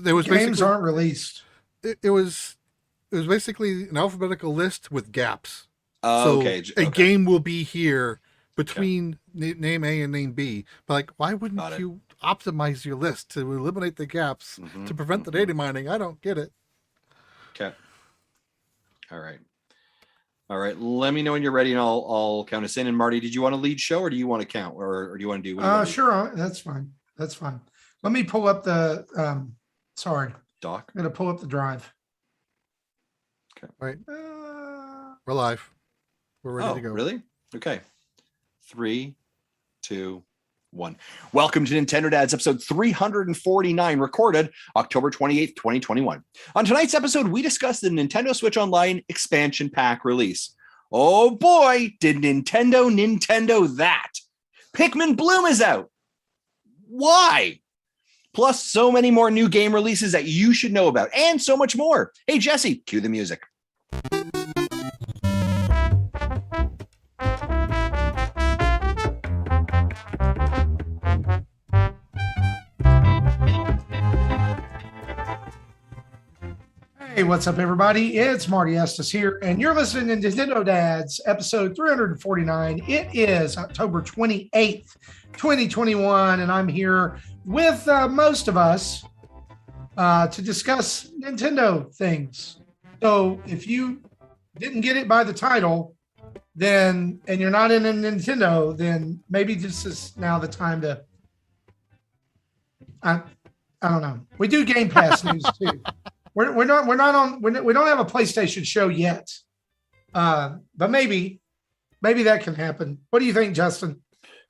there was games aren't released. It was basically an alphabetical list with gaps. Okay. A game will be here between name A and name B. But like, why wouldn't you optimize your list to eliminate the gaps to prevent the data mining? I don't get it. Okay. All right. Let me know when you're ready, and I'll count us in. And Marty, did you want to lead show, or do you want to count, or do you want to do? Sure, that's fine. That's fine. Let me pull up the. Doc. I'm gonna pull up the drive. Okay. All right. We're live. We're ready to go. Really? Okay. 3, 2, 1. Welcome to NINDADS episode 349, recorded October 28th, 2021. On tonight's episode, we discuss the Nintendo Switch Online expansion pack release. Oh boy, did Nintendo that. Pikmin Bloom is out. Why? Plus so many more new game releases that you should know about, and so much more. Hey, Jesse, cue the music. Hey, what's up, everybody? It's Marty Estes here, and you're listening to Nintendo Dads, episode 349. It is October 28th, 2021, and I'm here with most of us to discuss Nintendo things. So if you didn't get it by the title, and you're not in a Nintendo, then maybe this is now the time to, I don't know. We do Game Pass news too. We don't have a PlayStation show yet, but maybe that can happen. What do you think, Justin?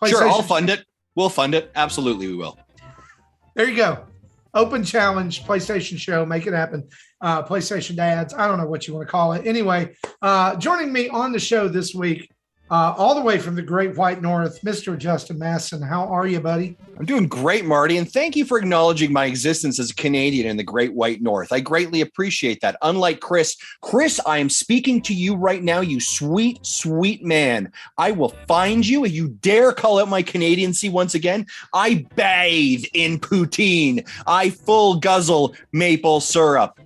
Sure, I'll fund it. We'll fund it. Absolutely, we will. There you go. Open challenge, PlayStation show, make it happen. PlayStation Dads, I don't know what you want to call it. Anyway, joining me on the show this week, all the way from the Great White North, Mr. Justin Masson. How are you, buddy? I'm doing great, Marty, and thank you for acknowledging my existence as a Canadian in the Great White North. I greatly appreciate that. Unlike Chris, I am speaking to you right now, you sweet, sweet man. I will find you if you dare call out my Canadiancy once again. I bathe in poutine. I full guzzle maple syrup.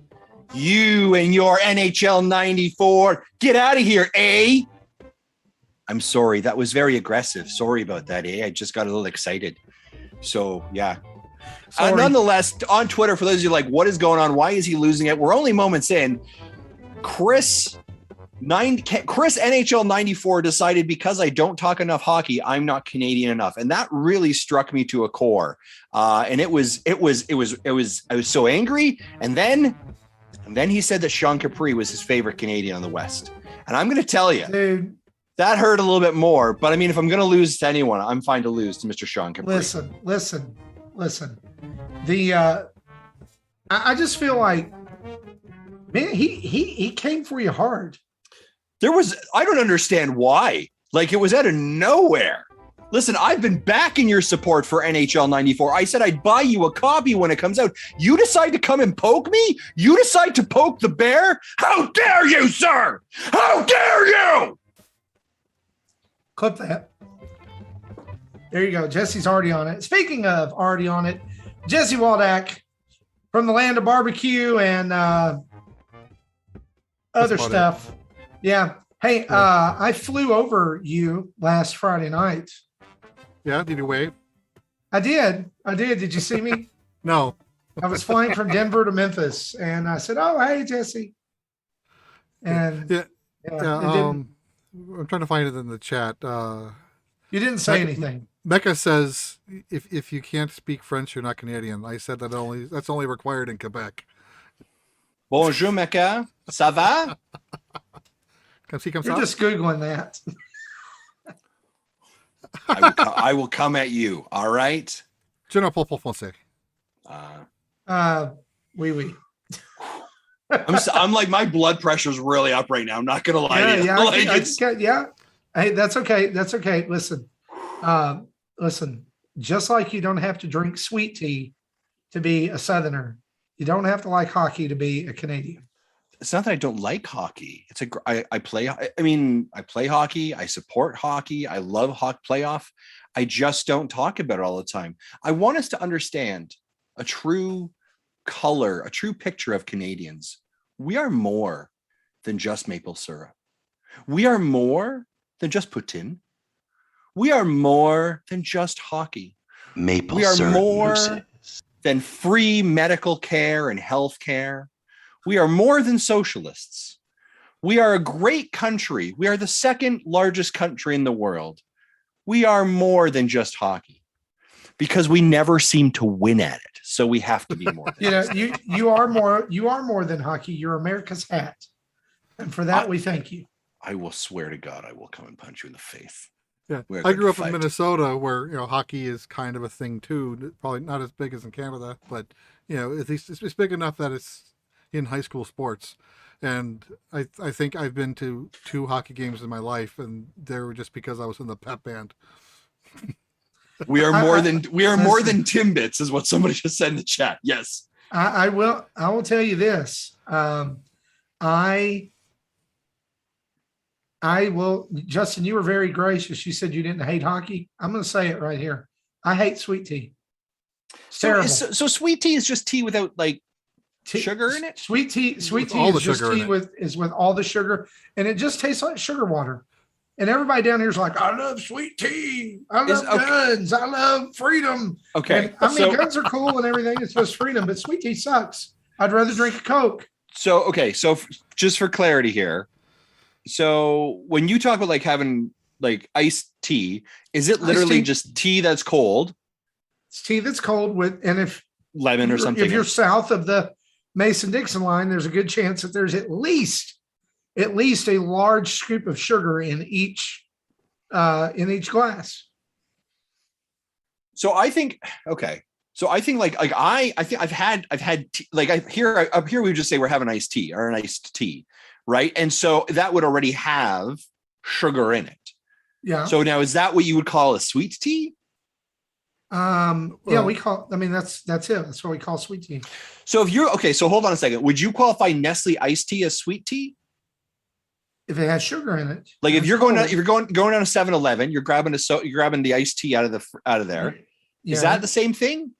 You and your NHL 94, get out of here, eh? I'm sorry, that was very aggressive. Sorry about that, eh? I just got a little excited. So, yeah. Nonetheless, on Twitter, for those of you like, what is going on? Why is he losing it? We're only moments in. Chris NHL 94 decided because I don't talk enough hockey, I'm not Canadian enough. And that really struck me to a core. And I was so angry. And then he said that Sean Capri was his favorite Canadian on the West. And I'm going to tell you. Dude. That hurt a little bit more, but I mean, if I'm going to lose to anyone, I'm fine to lose to Mr. Sean Capri. Listen. I just feel like, man, he came for you hard. I don't understand why. Like, it was out of nowhere. Listen, I've been backing your support for NHL 94. I said I'd buy you a copy when it comes out. You decide to come and poke me? You decide to poke the bear? How dare you, sir? How dare you? Clip that. There you go. Jesse's already on it. Speaking of already on it, Jesse Waldack from the land of barbecue and other stuff. Yeah. Hey, I flew over you last Friday night. Yeah, did you wave? I did. Did you see me? No. I was flying from Denver to Memphis, and I said, "Oh, hey, Jesse." And I'm trying to find it in the chat. You didn't say anything. Mecca says, if you can't speak French, you're not Canadian. I said that's only required in Quebec. Bonjour, Mecca. Ça va? You're just Googling that. I will come at you. All right. Je ne parle pas français. Oui. I'm like, my blood pressure's really up right now. I'm not gonna lie to you. Yeah. Hey, that's okay. Listen. Just like you don't have to drink sweet tea to be a Southerner, you don't have to like hockey to be a Canadian. It's not that I don't like hockey. I play hockey. I support hockey. I love hockey playoff. I just don't talk about it all the time. I want us to understand a true color, a true picture of Canadians. We are more than just maple syrup. We are more than just poutine. We are more than just hockey. Maple we are syrup more mooses. than free medical care and health care. We are more than socialists. We are a great country. We are the second largest country in the world. We are more than just hockey because we never seem to win at it. So we have to be more. You are more than hockey. You're America's hat. And for that, we thank you. I will swear to God, I will come and punch you in the face. Yeah, We're I going grew to up in fight. Minnesota, where hockey is kind of a thing too. Probably not as big as in Canada, but at least it's big enough that it's in high school sports. And I think I've been to 2 hockey games in my life, and they were just because I was in the pep band. We are more than Timbits, is what somebody just said in the chat. Yes, I will tell you this. I will, Justin, you were very gracious. You said you didn't hate hockey. I'm going to say it right here. I hate sweet tea. It's terrible. So sweet tea is just tea without sugar in it? Sweet tea is just tea with all the sugar, and it just tastes like sugar water. And everybody down here is like, I love sweet tea. I love guns. I love freedom. Okay. And, guns are cool and everything. It's just freedom, but sweet tea sucks. I'd rather drink a Coke. So just for clarity here. So when you talk about having iced tea, is it literally just tea that's cold? It's tea that's cold and if lemon or something. If you're south of the Mason-Dixon line, there's a good chance that there's at least a large scoop of sugar in each glass. So I think I think I've had tea, up here we would just say we're having iced tea or an iced tea, right? And so that would already have sugar in it. Yeah. So now is that what you would call a sweet tea? Yeah, we call. That's it. That's what we call sweet tea. So so hold on a second. Would you qualify Nestle iced tea as sweet tea? If it has sugar in it. If you're going down a 7-Eleven, you're grabbing the iced tea out of there. Yeah. Is that the same thing?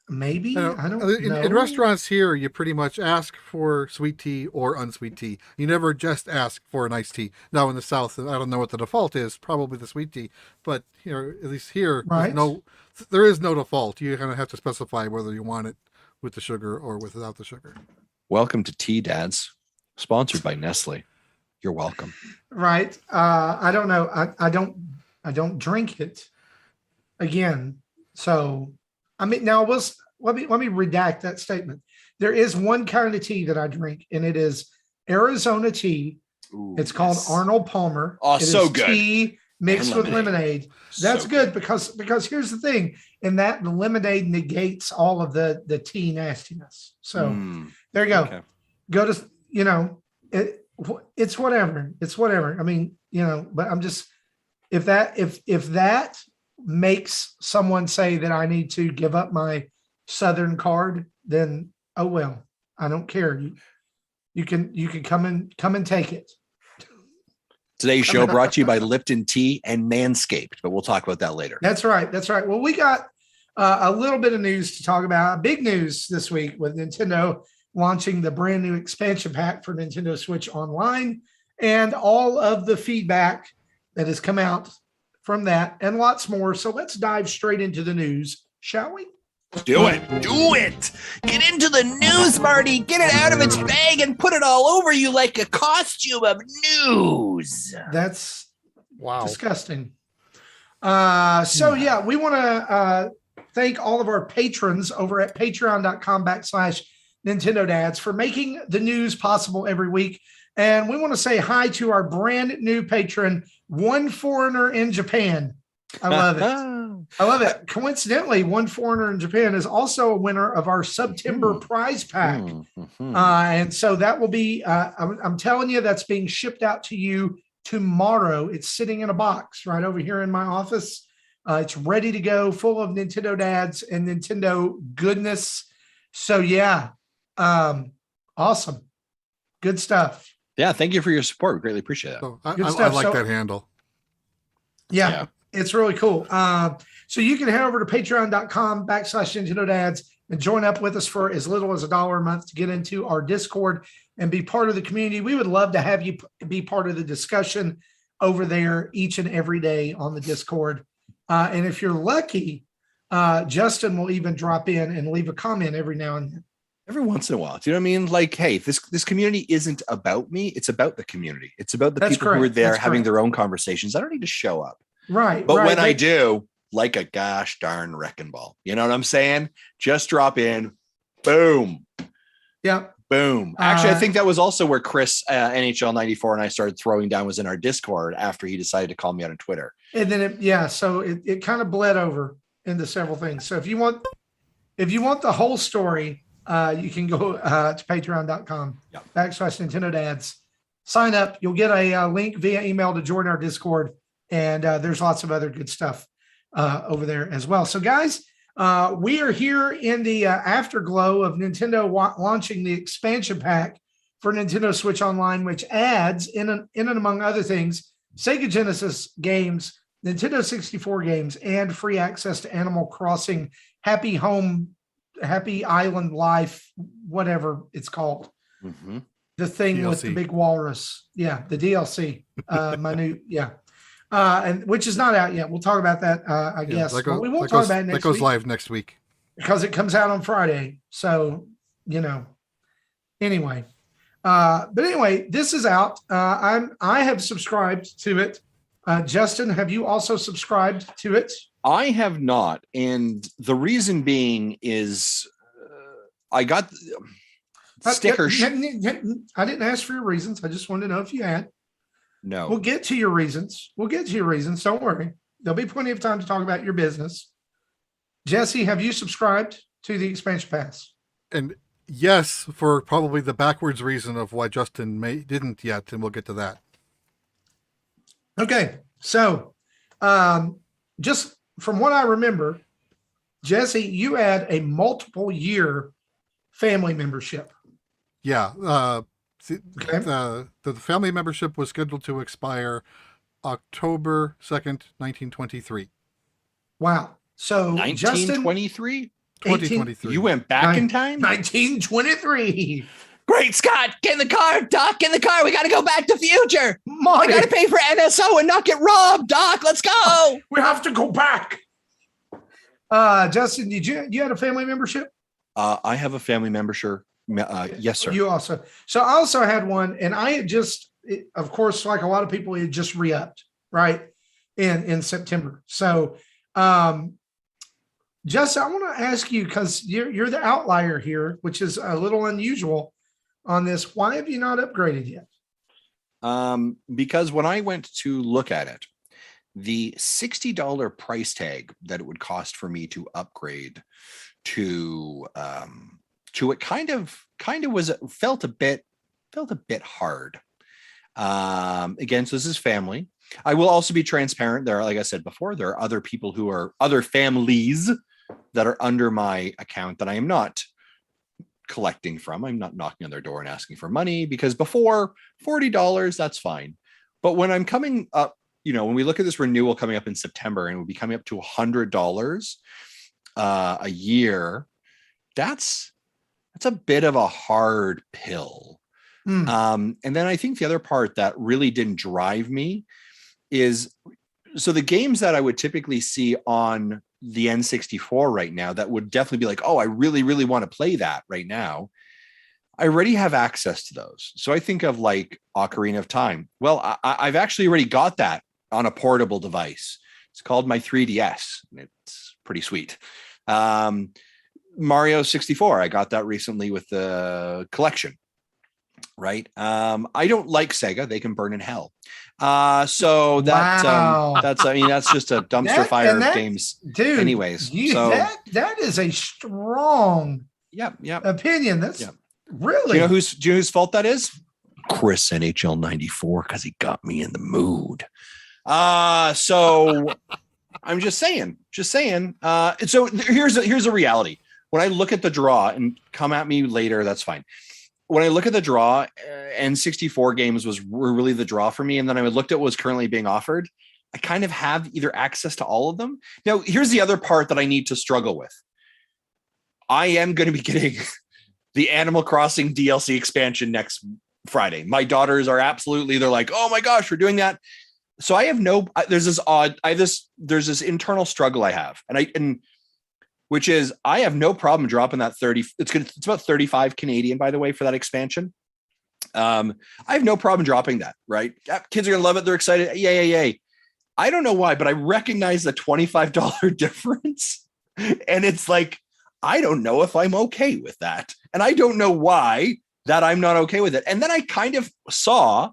Maybe. I don't know. In restaurants here, you pretty much ask for sweet tea or unsweet tea. You never just ask for an iced tea. Now in the South, I don't know what the default is, probably the sweet tea. But at least here, right. There is no default. You kind of have to specify whether you want it with the sugar or without the sugar. Welcome to Tea Dads, sponsored by Nestle. You're welcome. Right. I don't know. I don't drink it again. So now let me redact that statement. There is one kind of tea that I drink, and it is Arizona tea. Ooh, it's called Arnold Palmer. Oh, it so is good. Tea mixed with lemonade. That's so good because here's the thing, in that the lemonade negates all of the tea nastiness. So there you go. Okay. Go to it's whatever. It's whatever. But I'm just if that makes someone say that I need to give up my Southern card, then oh well, I don't care. You can come and take it. Today's show brought to you by Lipton Tea and Manscaped, but we'll talk about that later. That's right. Well, we got a little bit of news to talk about. Big news this week with Nintendo launching the brand new expansion pack for Nintendo Switch Online and all of the feedback that has come out from that and lots more. So let's dive straight into the news, shall we? Do it. Get into the news, Marty. Get it out of its bag and put it all over you like a costume of news. That's wow, disgusting. We want to thank all of our patrons over at patreon.com/Nintendo Dads for making the news possible every week. And we want to say hi to our brand new patron, One Foreigner in Japan. I love it. Coincidentally, One Foreigner in Japan is also a winner of our September prize pack. And so that will be, I'm telling you, that's being shipped out to you tomorrow. It's sitting in a box right over here in my office. It's ready to go, full of Nintendo Dads and Nintendo goodness. So yeah, awesome. Good stuff. Yeah, thank you for your support. We greatly appreciate that. So I like that handle. Yeah. It's really cool. So you can head over to patreon.com/Nintendo Dads and join up with us for as little as $1 a month to get into our Discord and be part of the community. We would love to have you be part of the discussion over there each and every day on the Discord. And if you're lucky, Justin will even drop in and leave a comment every now and then. Every once in a while. Do you know what I mean? Like, hey, this community isn't about me. It's about the community. It's about the people who are there having their own conversations. I don't need to show up. Right. But when I do, like a gosh darn wrecking ball. You know what I'm saying? Just drop in. Boom. Yeah. Boom. Actually, I think that was also where Chris, NHL 94, and I started throwing down was in our Discord after he decided to call me out on Twitter. And then so it kind of bled over into several things. So if you want the whole story, you can go to patreon.com /Nintendo Dads. Sign up. You'll get a link via email to join our Discord. And there's lots of other good stuff over there as well. So guys, we are here in the afterglow of Nintendo launching the expansion pack for Nintendo Switch Online, which adds in and among other things, Sega Genesis games, Nintendo 64 games, and free access to Animal Crossing, Happy Island Life, whatever it's called. Mm-hmm. The thing DLC. with the big walrus. Yeah, the DLC. And which is not out yet. We'll talk about that, I guess. But we won't talk about it next week. That goes live next week. Because it comes out on Friday. So, anyway. But anyway, this is out. I have subscribed to it. Justin, have you also subscribed to it? I have not. And the reason being is I got stickers. I didn't ask for your reasons. I just wanted to know if you had. No. We'll get to your reasons. Don't worry. There'll be plenty of time to talk about your business. Jesse, have you subscribed to the expansion pass? And yes, for probably the backwards reason of why Justin didn't yet, and we'll get to that. Okay. So just from what I remember, Jesse, you had a multiple year family membership. Yeah. Okay. The family membership was scheduled to expire October 2nd, 1923. Wow. So 1923? 2023. You went back in time? 1923. Great Scott, get in the car, Doc, get in the car. We got to go back to future. Marty. I got to pay for NSO and not get robbed, Doc. Let's go. We have to go back. Justin, you had a family membership? I have a family membership. Yes, sir. You also. So I also had one, and I had of course, like a lot of people, it just re-upped, right? In September. So Justin, I want to ask you, because you're the outlier here, which is a little unusual on this. Why have you not upgraded yet? Because when I went to look at it, the $60 price tag that it would cost for me to upgrade to it kind of felt a bit hard. Again, so this is family. I will also be transparent. There are, like I said before, there are other people who are other families that are under my account that I am not collecting from. I'm not knocking on their door and asking for money, because before $40, that's fine. But when I'm coming up, when we look at this renewal coming up in September and we'll be coming up to $100 a year, that's a bit of a hard pill. And then I think the other part that really didn't drive me is, so the games that I would typically see on the N64 right now that would definitely be like, oh, I really, really want to play that right now, I already have access to those. So I think of like Ocarina of Time. Well, I've actually already got that on a portable device. It's called my 3DS. It's pretty sweet. Mario 64, I got that recently with the collection. Right. I don't like Sega. They can burn in hell. So that that's just a dumpster fire of games. Dude, anyways. That is a strong opinion. That's really, do you know whose fault that is? Chris NHL 94, because he got me in the mood. So I'm just saying. So here's a reality. When I look at the draw, and come at me later, that's fine. When I look at the draw, N64 games were really the draw for me. And then I looked at what was currently being offered. I kind of have either access to all of them. Now, here's the other part that I need to struggle with. I am going to be getting the Animal Crossing DLC expansion next Friday. My daughters are absolutely, they're like, oh my gosh, we're doing that. So I have there's this internal struggle I have. Which is I have no problem dropping that 30. It's about 35 Canadian, by the way, for that expansion. I have no problem dropping that, right? Kids are going to love it. They're excited. Yay. I don't know why, but I recognize the $25 difference. And it's like, I don't know if I'm okay with that. And I don't know why that I'm not okay with it. And then I kind of saw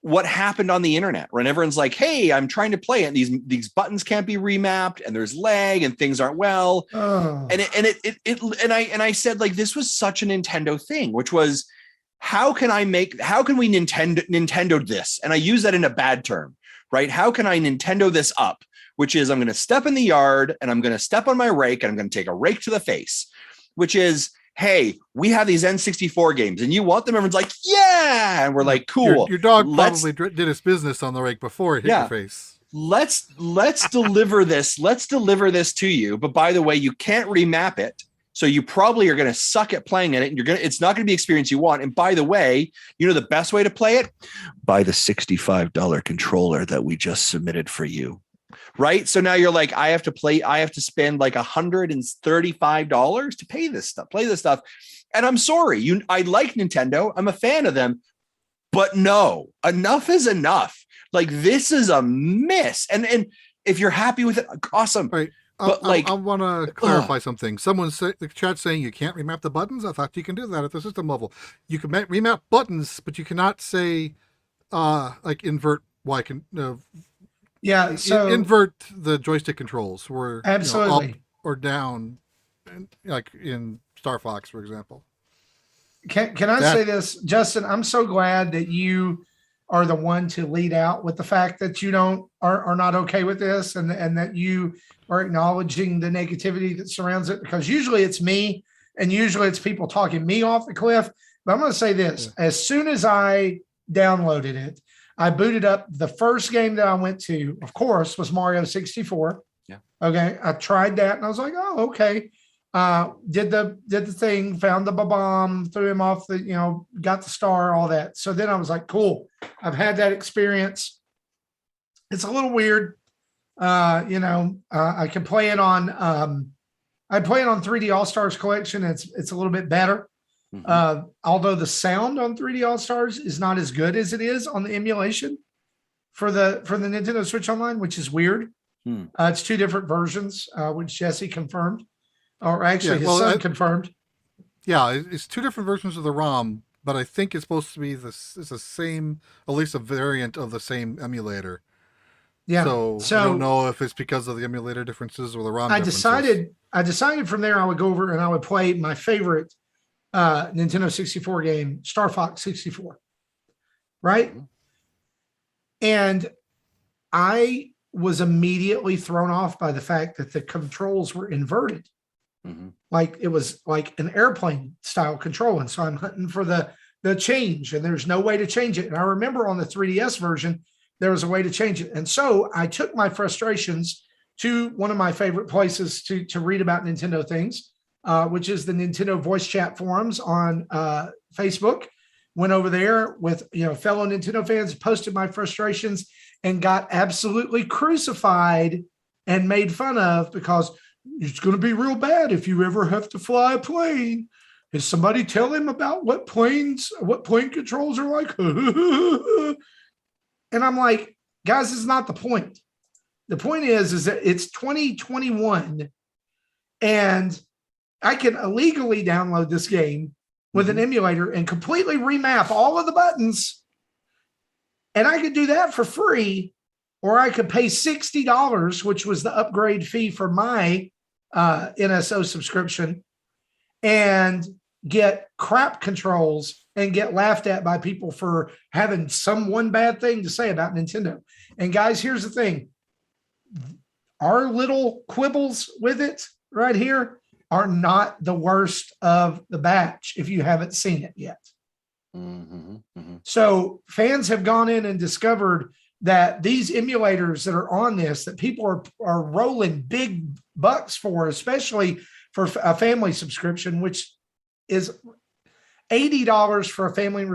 what happened on the internet when everyone's like, hey, I'm trying to play it. And these buttons can't be remapped and there's lag and things aren't well. Oh. And I said, like, this was such a Nintendo thing, which was, how can we Nintendo this? And I use that in a bad term, right? How can I Nintendo this up? Which is, I'm going to step in the yard and I'm going to step on my rake and I'm going to take a rake to the face, which is, hey, we have these N64 games and you want them? Everyone's like, yeah. And we're like, cool. Your dog probably did his business on the rake before it hit your face. Let's deliver this. Let's deliver this to you. But by the way, you can't remap it. So you probably are going to suck at playing it. And it's not going to be the experience you want. And by the way, you know, the best way to play it, buy the $65 controller that we just submitted for you. Right. So now you're like, I have to spend like $135 to play this stuff. And I'm sorry, I like Nintendo. I'm a fan of them, but no, enough is enough. Like, this is a miss. And if you're happy with it, awesome. Right. But I want to clarify something. Someone said the chat saying you can't remap the buttons. I thought you can do that at the system level. You can remap buttons, but you cannot say like invert so invert the joystick controls where absolutely up or down, like in Star Fox, for example. Can I say this, Justin? I'm so glad that you are the one to lead out with the fact that you are not okay with this, and that you are acknowledging the negativity that surrounds it, because usually it's me and usually it's people talking me off the cliff. But I'm going to say this: as soon as I downloaded it, I booted up. The first game that I went to, of course, was Mario 64. Yeah. Okay. I tried that and I was like, oh, okay. Did the thing, found the bomb, threw him off got the star, all that. So then I was like, cool. I've had that experience. It's a little weird. I can play it on, I play it on 3D All-Stars Collection. It's a little bit better. Mm-hmm. Although the sound on 3D All-Stars is not as good as it is on the emulation for the Nintendo Switch Online, which is weird. It's two different versions, which Jesse confirmed, or actually his son confirmed. Yeah, it's two different versions of the ROM, but I think it's supposed to be the same, at least a variant of the same emulator. Yeah. So I don't know if it's because of the emulator differences or the ROM differences. I decided from there I would go over and I would play my favorite Nintendo 64 game, Star Fox 64, right? Mm-hmm. And I was immediately thrown off by the fact that the controls were inverted. Mm-hmm. Like it was like an airplane style control. And so I'm hunting for the change, and there's no way to change it. And I remember on the 3DS version, there was a way to change it. And so I took my frustrations to one of my favorite places to read about Nintendo things, which is the Nintendo voice chat forums on Facebook. Went over there with fellow Nintendo fans, posted my frustrations, and got absolutely crucified and made fun of, because it's going to be real bad if you ever have to fly a plane. Is somebody tell him about what plane controls are like? And I'm like, guys, this is not the point. The point is that it's 2021 and I can illegally download this game with an emulator and completely remap all of the buttons. And I could do that for free, or I could pay $60, which was the upgrade fee for my NSO subscription, and get crap controls and get laughed at by people for having one bad thing to say about Nintendo. And guys, here's the thing. Our little quibbles with it right here are not the worst of the batch if you haven't seen it yet. Mm-hmm, mm-hmm. So fans have gone in and discovered that these emulators that are on this, that people are rolling big bucks for, especially for a family subscription, which is $80 for a family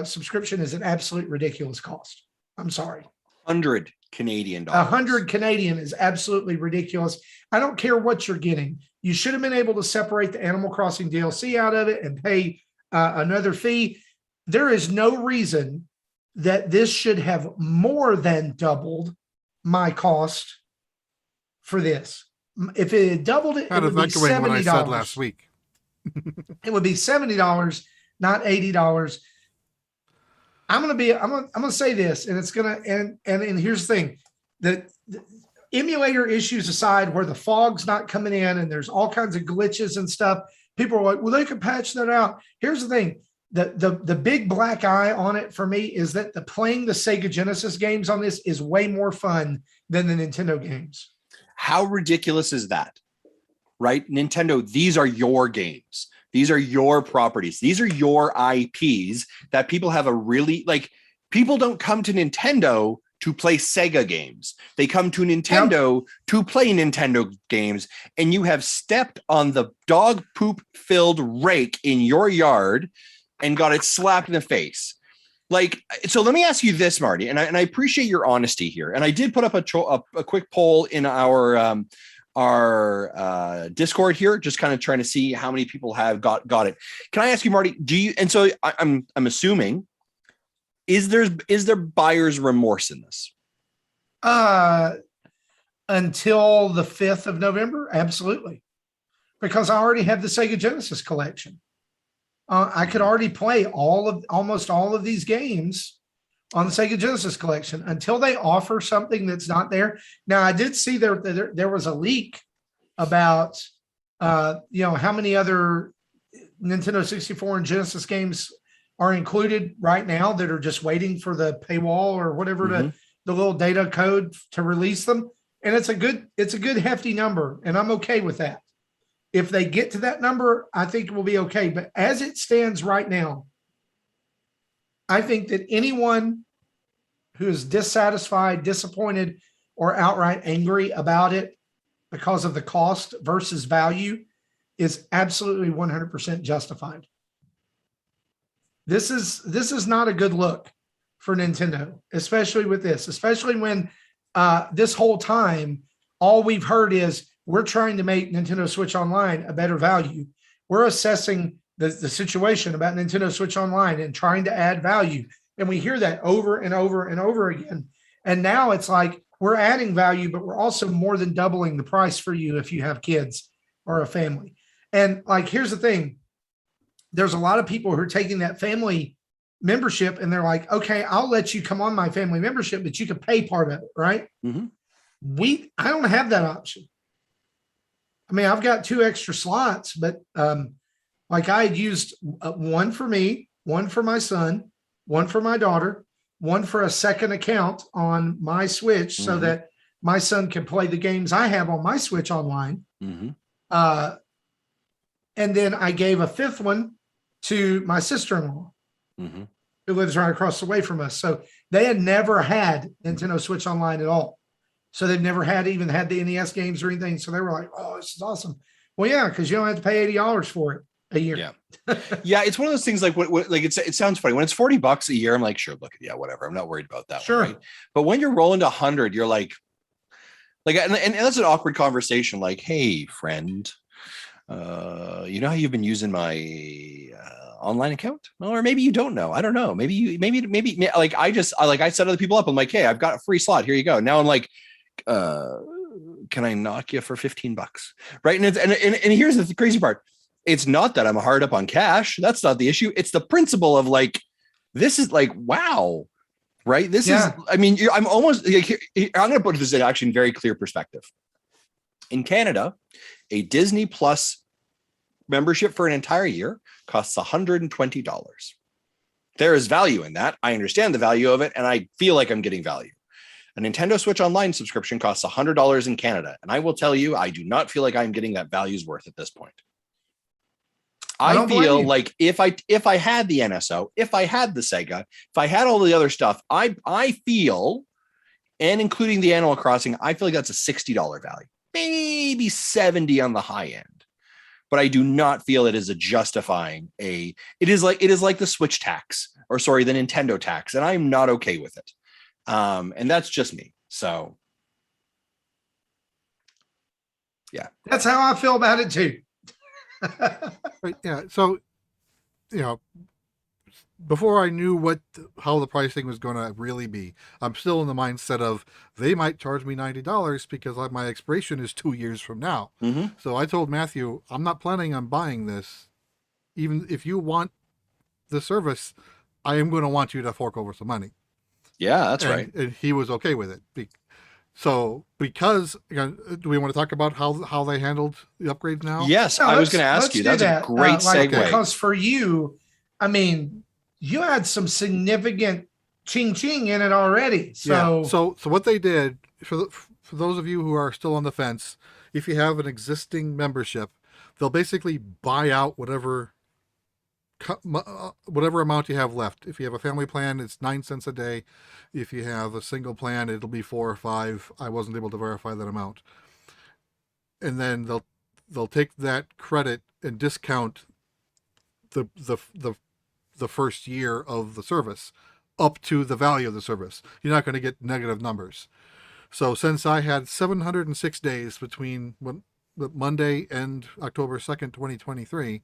subscription is an absolute ridiculous cost. I'm sorry. 100 Canadian dollars. 100 Canadian is absolutely ridiculous. I don't care what you're getting. You should have been able to separate the Animal Crossing DLC out of it and pay another fee. There is no reason that this should have more than doubled my cost for this. If it had doubled it, it would be $70. What I said last week. It would be $70, not $80. I'm gonna say this, and it's gonna and here's the thing: the emulator issues aside, where the fog's not coming in and there's all kinds of glitches and stuff. People are like, well, they can patch that out. Here's the thing: the big black eye on it for me is that playing the Sega Genesis games on this is way more fun than the Nintendo games. How ridiculous is that? Right? Nintendo, these are your games. These are your properties. These are your IPs that people have a really like. People don't come to Nintendo to play Sega games. They come to Nintendo to play Nintendo games. And you have stepped on the dog poop filled rake in your yard and got it slapped in the face. Like, so let me ask you this, Marty, and I appreciate your honesty here. And I did put up a quick poll in our Discord here, just kind of trying to see how many people have got it. Can I ask you, Marty, do you, and so I'm assuming, is there buyer's remorse in this? Until the 5th of November? Absolutely. Because I already have the Sega Genesis collection. I could already play almost all of these games on the Sega Genesis collection until they offer something that's not there. Now, I did see there was a leak about, how many other Nintendo 64 and Genesis games are included right now that are just waiting for the paywall or whatever, the little data code to release them. And it's a good hefty number. And I'm okay with that. If they get to that number, I think it will be okay. But as it stands right now, I think that anyone who is dissatisfied, disappointed, or outright angry about it because of the cost versus value is absolutely 100% justified. This is not a good look for Nintendo, especially with this, especially when this whole time, all we've heard is we're trying to make Nintendo Switch Online a better value. We're assessing the situation about Nintendo Switch Online and trying to add value. And we hear that over and over and over again. And now it's like we're adding value, but we're also more than doubling the price for you if you have kids or a family. And like, here's the thing. There's a lot of people who are taking that family membership and they're like, okay, I'll let you come on my family membership, but you can pay part of it, right? Mm-hmm. I don't have that option. I mean, I've got 2 extra slots, but like I had used one for me, one for my son, one for my daughter, one for a second account on my Switch so that my son can play the games I have on my Switch online. And then I gave a 5th one to my sister-in-law who lives right across the way from us. So they had never had Nintendo Switch Online at all. So they've never even had the NES games or anything. So they were like, oh, this is awesome. Well, yeah, because you don't have to pay $80 for it a year. Yeah. Yeah. It's one of those things like like it sounds funny. When it's $40 a year, I'm like, sure, look, yeah, whatever. I'm not worried about that. Sure. One, right? But when you're rolling to 100, you're like, and that's an awkward conversation. Like, hey, friend, you know how you've been using my online account? Well, or maybe you don't know. I don't know. Maybe like I set other people up. I'm like, hey, I've got a free slot. Here you go. Now I'm like, can I knock you for $15? Right. And here's the crazy part. It's not that I'm hard up on cash. That's not the issue. It's the principle of like, this is like, wow. Right. This is, I mean, I'm almost like, I'm going to put this in actually in very clear perspective. In Canada, a Disney Plus membership for an entire year costs $120. There is value in that. I understand the value of it, and I feel like I'm getting value. A Nintendo Switch Online subscription costs $100 in Canada, and I will tell you, I do not feel like I'm getting that value's worth at this point. I feel like if I had the NSO, if I had the Sega, if I had all the other stuff, I feel, and including the Animal Crossing, I feel like that's a $60 value, maybe 70 on the high end. but I do not feel it is a justifying it is like the Switch tax, or sorry, the Nintendo tax, and I'm not okay with it. And that's just me. So yeah, that's how I feel about it too. Right, yeah. So, before I knew how the pricing was going to really be, I'm still in the mindset of they might charge me $90 because my expiration is 2 years from now. Mm-hmm. So I told Matthew, I'm not planning on buying this. Even if you want the service, I am going to want you to fork over some money. Yeah, that's right. And he was okay with it. So because, do we want to talk about how they handled the upgrades now? Yes, I was going to ask you. That's a great segue. Because for you, I mean, you had some significant ching in it already. So, so what they did for those of you who are still on the fence, if you have an existing membership, they'll basically buy out whatever amount you have left. If you have a family plan, it's 9 cents a day. If you have a single plan, it'll be 4 or 5. I wasn't able to verify that amount. And then they'll take that credit and discount the first year of the service up to the value of the service. You're not going to get negative numbers. So since I had 706 days between Monday and October 2nd, 2023,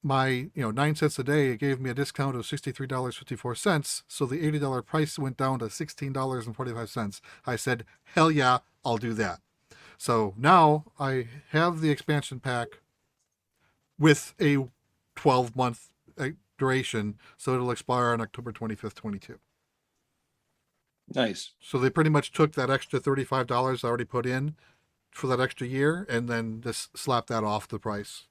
my 9 cents a day, it gave me a discount of $63.54. So the $80 price went down to $16.45. I said, hell yeah, I'll do that. So now I have the expansion pack with a 12-month duration, so it'll expire on October 25th, 22. Nice. So they pretty much took that extra $35 I already put in for that extra year and then just slapped that off the price.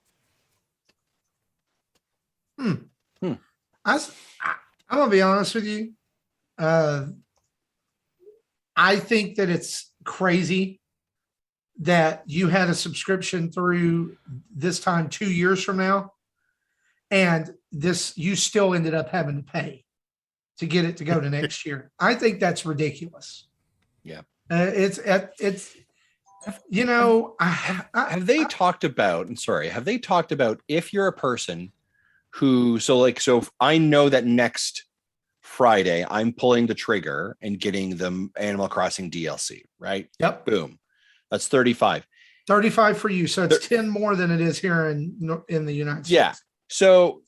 I'm gonna be honest with you. I think that it's crazy that you had a subscription through this time 2 years from now, and you still ended up having to pay to get it to go to next year. I think that's ridiculous. Yeah. It's have they talked about if you're a person who, so if I know that next Friday I'm pulling the trigger and getting the Animal Crossing DLC, right? Yep. Boom. That's 35. 35 for you. So it's 10 more than it is here in the United States. Yeah. So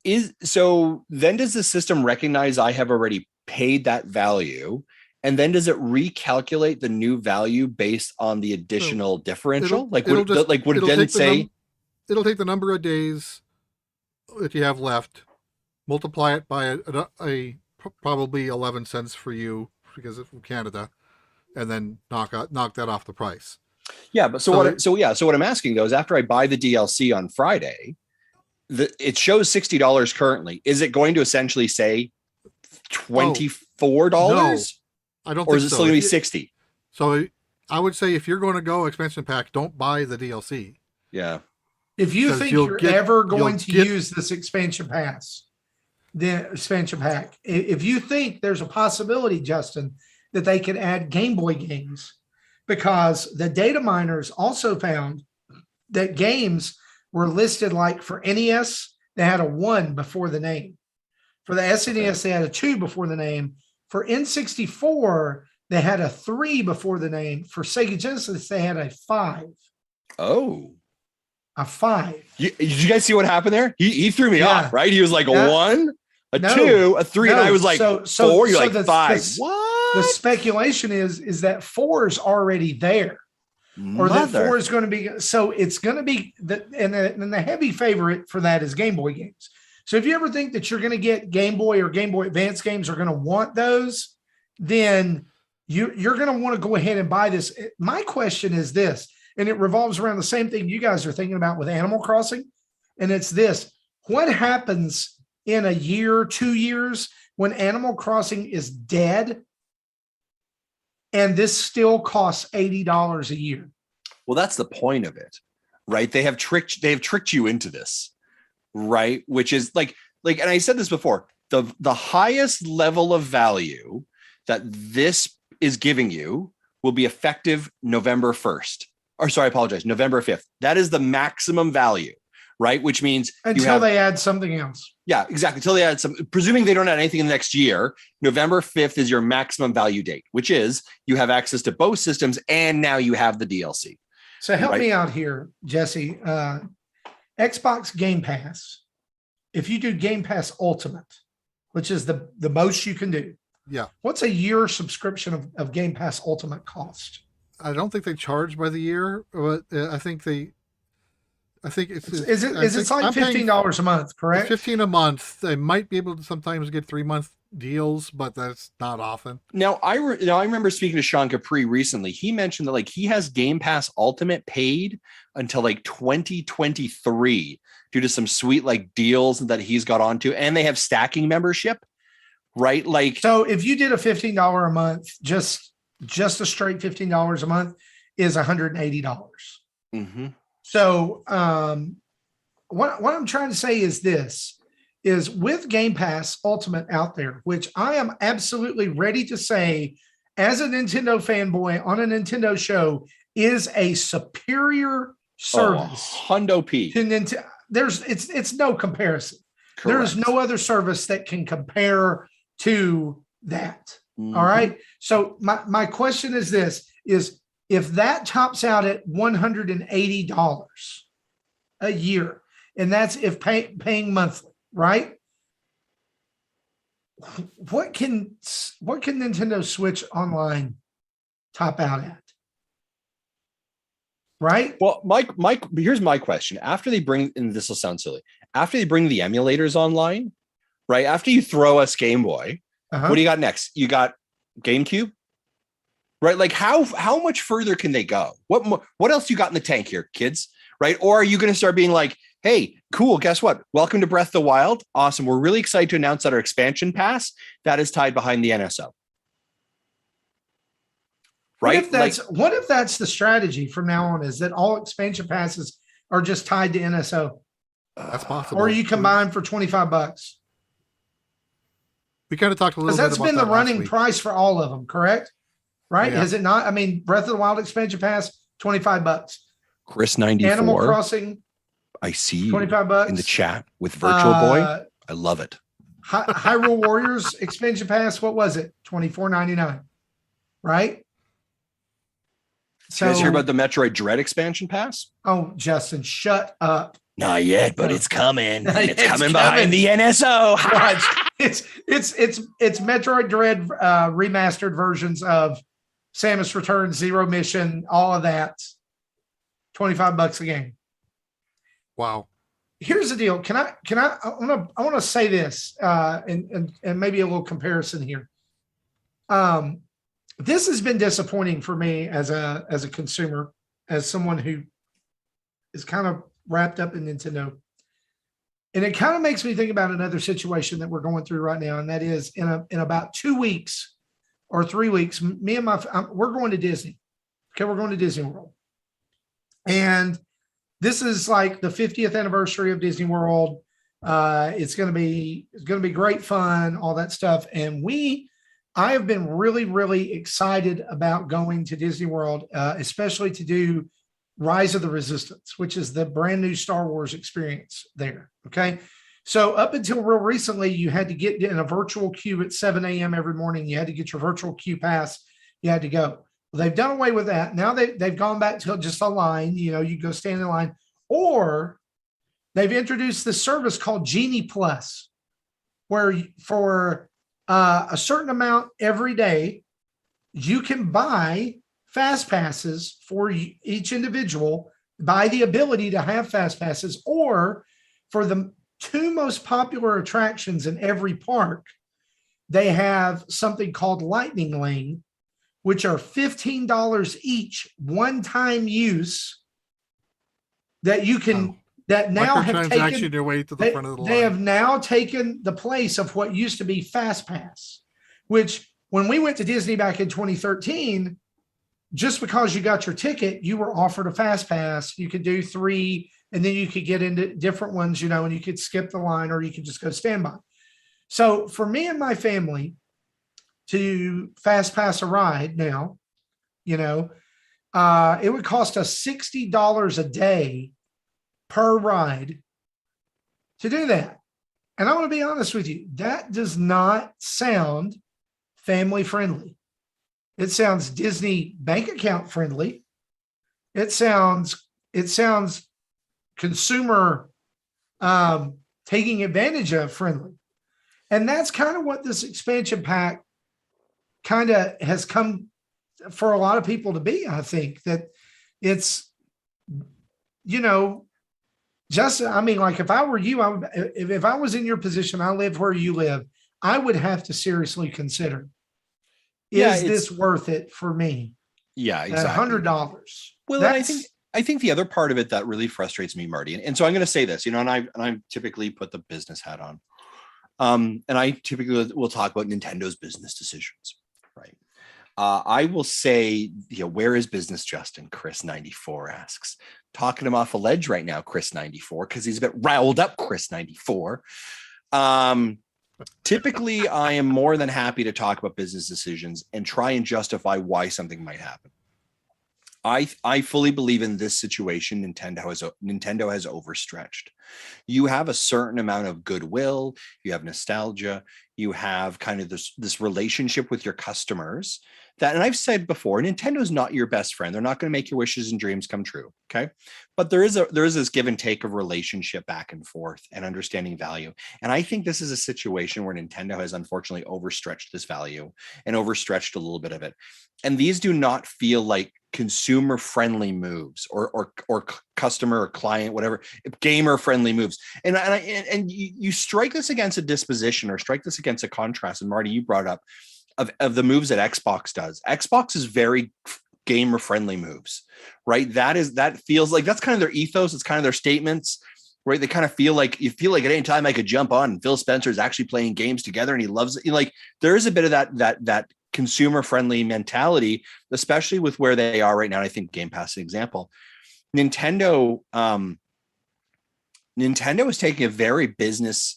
then does the system recognize I have already paid that value? And then does it recalculate the new value based on the additional differential? Would it then say it'll take the number of days that you have left, multiply it by a probably 11 cents for you because it's from Canada, and then knock that off the price. Yeah, but so what I'm asking though is, after I buy the DLC on Friday, it shows $60 currently. Is it going to essentially say $24? No, I don't. Or think is it so. still going to be 60? So I would say if you're going to go expansion pack, don't buy the DLC. Yeah. If you think you're ever going to use this expansion pack, if you think there's a possibility, Justin, that they could add Game Boy games, because the data miners also found that games were listed, like for NES, they had a 1 before the name. For the SNES, they had a 2 before the name. For N64, they had a 3 before the name. For Sega Genesis, they had a 5. Oh. A 5. Did you guys see what happened there? He threw me off, right? He was like a 1, a 2, a 3, and I was like 4. You're like 5. What? The speculation is that 4 is already there, or that 4 is going to be. So it's going to be and the heavy favorite for that is Game Boy games. So if you ever think that you're going to get Game Boy or Game Boy Advance games, are going to want those, then you're going to want to go ahead and buy this. My question is this. And it revolves around the same thing you guys are thinking about with Animal Crossing. And it's this: what happens in a year, 2 years, when Animal Crossing is dead and this still costs $80 a year? Well, that's the point of it, right? They have tricked you into this, right? Which is like, and I said this before, the highest level of value that this is giving you will be effective November 1st. or sorry, I apologize, November 5th. That is the maximum value, right? Which means until they add something else. Yeah, exactly. Until they add some, presuming they don't add anything in the next year, November 5th is your maximum value date, which is you have access to both systems and now you have the DLC. So help me out here, Jesse. Xbox Game Pass, if you do Game Pass Ultimate, which is the most you can do. Yeah. What's a year subscription of Game Pass Ultimate cost? I don't think they charge by the year, but I think it's like $15 a month, correct? $15 a month. They might be able to sometimes get 3-month deals, but that's not often. Now I remember speaking to Sean Capri recently. He mentioned that like he has Game Pass Ultimate paid until like 2023 due to some sweet like deals that he's got onto, and they have stacking membership, right? Like, so if you did a $15 a month, just a straight $15 a month is $180. mm-hmm. So what I'm trying to say is this, is with Game Pass Ultimate out there, which I am absolutely ready to say as a Nintendo fanboy on a Nintendo show is a superior service. Hundo P. To Nintendo. It's no comparison. Correct. There is no other service that can compare to that. Mm-hmm. All right. So my question is this, is if that tops out at $180 a year, and that's if paying monthly, right? What can Nintendo Switch Online top out at? Right? Well, Mike, here's my question. After they bring, and this will sound silly, after they bring the emulators online, right? After you throw us Game Boy, what do you got next? You got GameCube, right? Like how much further can they go? What else you got in the tank here, kids? Right? Or are you going to start being like, hey, cool, guess what? Welcome to Breath of the Wild. Awesome. We're really excited to announce that our expansion pass that is tied behind the NSO. Right? What if that's the strategy from now on, is that all expansion passes are just tied to NSO? That's possible. Or you combine for $25. We kind of talked a little bit about that. Because that's been the running price for all of them, correct? Right? Yeah. Has it not? I mean, Breath of the Wild expansion pass, $25. Chris 94. Animal Crossing, I see you $25 in the chat with Virtual Boy. I love it. Hyrule Warriors expansion pass, what was it? $24.99. Right? So, you guys hear about the Metroid Dread expansion pass? Oh, Justin, shut up. Not yet, but it's coming. It's coming behind the NSO. Watch. It's Metroid Dread remastered versions of Samus Returns, Zero Mission, all of that. $25 a game. This Here's the deal. I want to say this and maybe a little comparison here. This has been disappointing for me as a consumer, as someone who is kind of wrapped up in Nintendo. And it kind of makes me think about another situation that we're going through right now. And that is in about 2 weeks or 3 weeks, me and we're going to Disney. Okay. We're going to Disney World. And this is like the 50th anniversary of Disney World. It's going to be great fun, all that stuff. And I have been really, really excited about going to Disney World, especially to do Rise of the Resistance, which is the brand new Star Wars experience there. Okay. So up until real recently, you had to get in a virtual queue at 7 a.m. every morning. You had to get your virtual queue pass. You had to go. Well, they've done away with that. Now they've gone back to just a line. You go stand in line, or they've introduced this service called Genie Plus, where for a certain amount every day, you can buy fast passes for each individual, buy the ability to have fast passes, or for the 2 most popular attractions in every park, they have something called Lightning Lane, which are $15 each, one-time use that you can, that now have taken your way to the front of the line. They have now taken the place of what used to be Fast Pass, which when we went to Disney back in 2013, just because you got your ticket, you were offered a Fast Pass. You could do 3, and then you could get into different ones, and you could skip the line, or you could just go standby. So for me and my family to Fast Pass a ride now, it would cost us $60 a day per ride to do that. And I want to be honest with you, that does not sound family friendly. It sounds Disney bank account friendly. It sounds consumer taking advantage of friendly. And that's kind of what this expansion pack kind of has come for a lot of people to be. I think that it's, I mean, like if I were you, if I was in your position, I live where you live, I would have to seriously consider, is this worth it for me? Yeah, exactly. $100. Well, and I think the other part of it that really frustrates me, Marty, and so I'm going to say this, and I typically put the business hat on, and I typically will talk about Nintendo's business decisions, right? I will say, where is business, Justin? Chris 94 asks. Talking him off a ledge right now, Chris 94, because he's a bit riled up, Chris 94. Typically, I am more than happy to talk about business decisions and try and justify why something might happen. I fully believe in this situation, Nintendo has overstretched. You have a certain amount of goodwill, you have nostalgia, you have kind of this relationship with your customers that, and I've said before, Nintendo's not your best friend. They're not going to make your wishes and dreams come true. Okay. But there is this give and take of relationship back and forth and understanding value. And I think this is a situation where Nintendo has unfortunately overstretched this value and overstretched a little bit of it. And these do not feel like consumer friendly moves or customer or client, whatever, gamer friendly moves. And you strike this against a disposition or strike this against a contrast. And Marty, you brought up of the moves that Xbox does. Xbox is very gamer friendly moves, right? That feels like that's kind of their ethos. It's kind of their statements, right? They kind of feel like at any time I could jump on and Phil Spencer is actually playing games together and he loves it. Like there is a bit of that consumer friendly mentality, especially with where they are right now. And I think Game Pass is an example. Nintendo is taking a very business